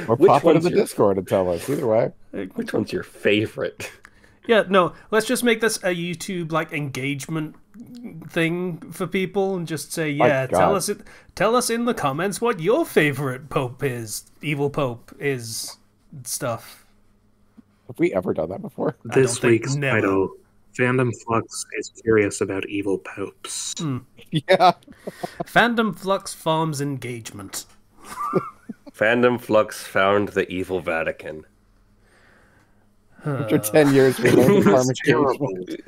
Or pop into the Discord and tell us. Either way. Which one's your favorite? Yeah, no, let's just make this a YouTube like engagement thing for people and just say, yeah, tell us in the comments what your favorite pope is, evil pope is, stuff. Have we ever done that before? This week's title, Fandom Flux is curious about evil popes. Yeah. Fandom Flux farms engagement. Fandom Flux found the evil Vatican. After 10 years, we learned the farm engagement.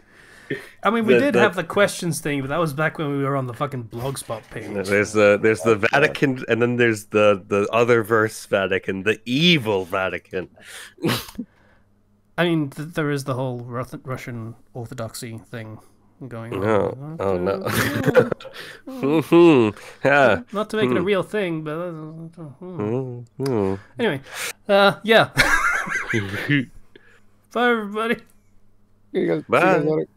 I mean, we did have the questions thing, but that was back when we were on the fucking Blogspot page. There's the Vatican, and then there's the other verse Vatican, the evil Vatican. I mean, there is the whole Russian Orthodoxy thing going on. Oh no. Yeah. Not to make it a real thing, but... Anyway, yeah. Bye, everybody. You guys, Bye. see you guys later.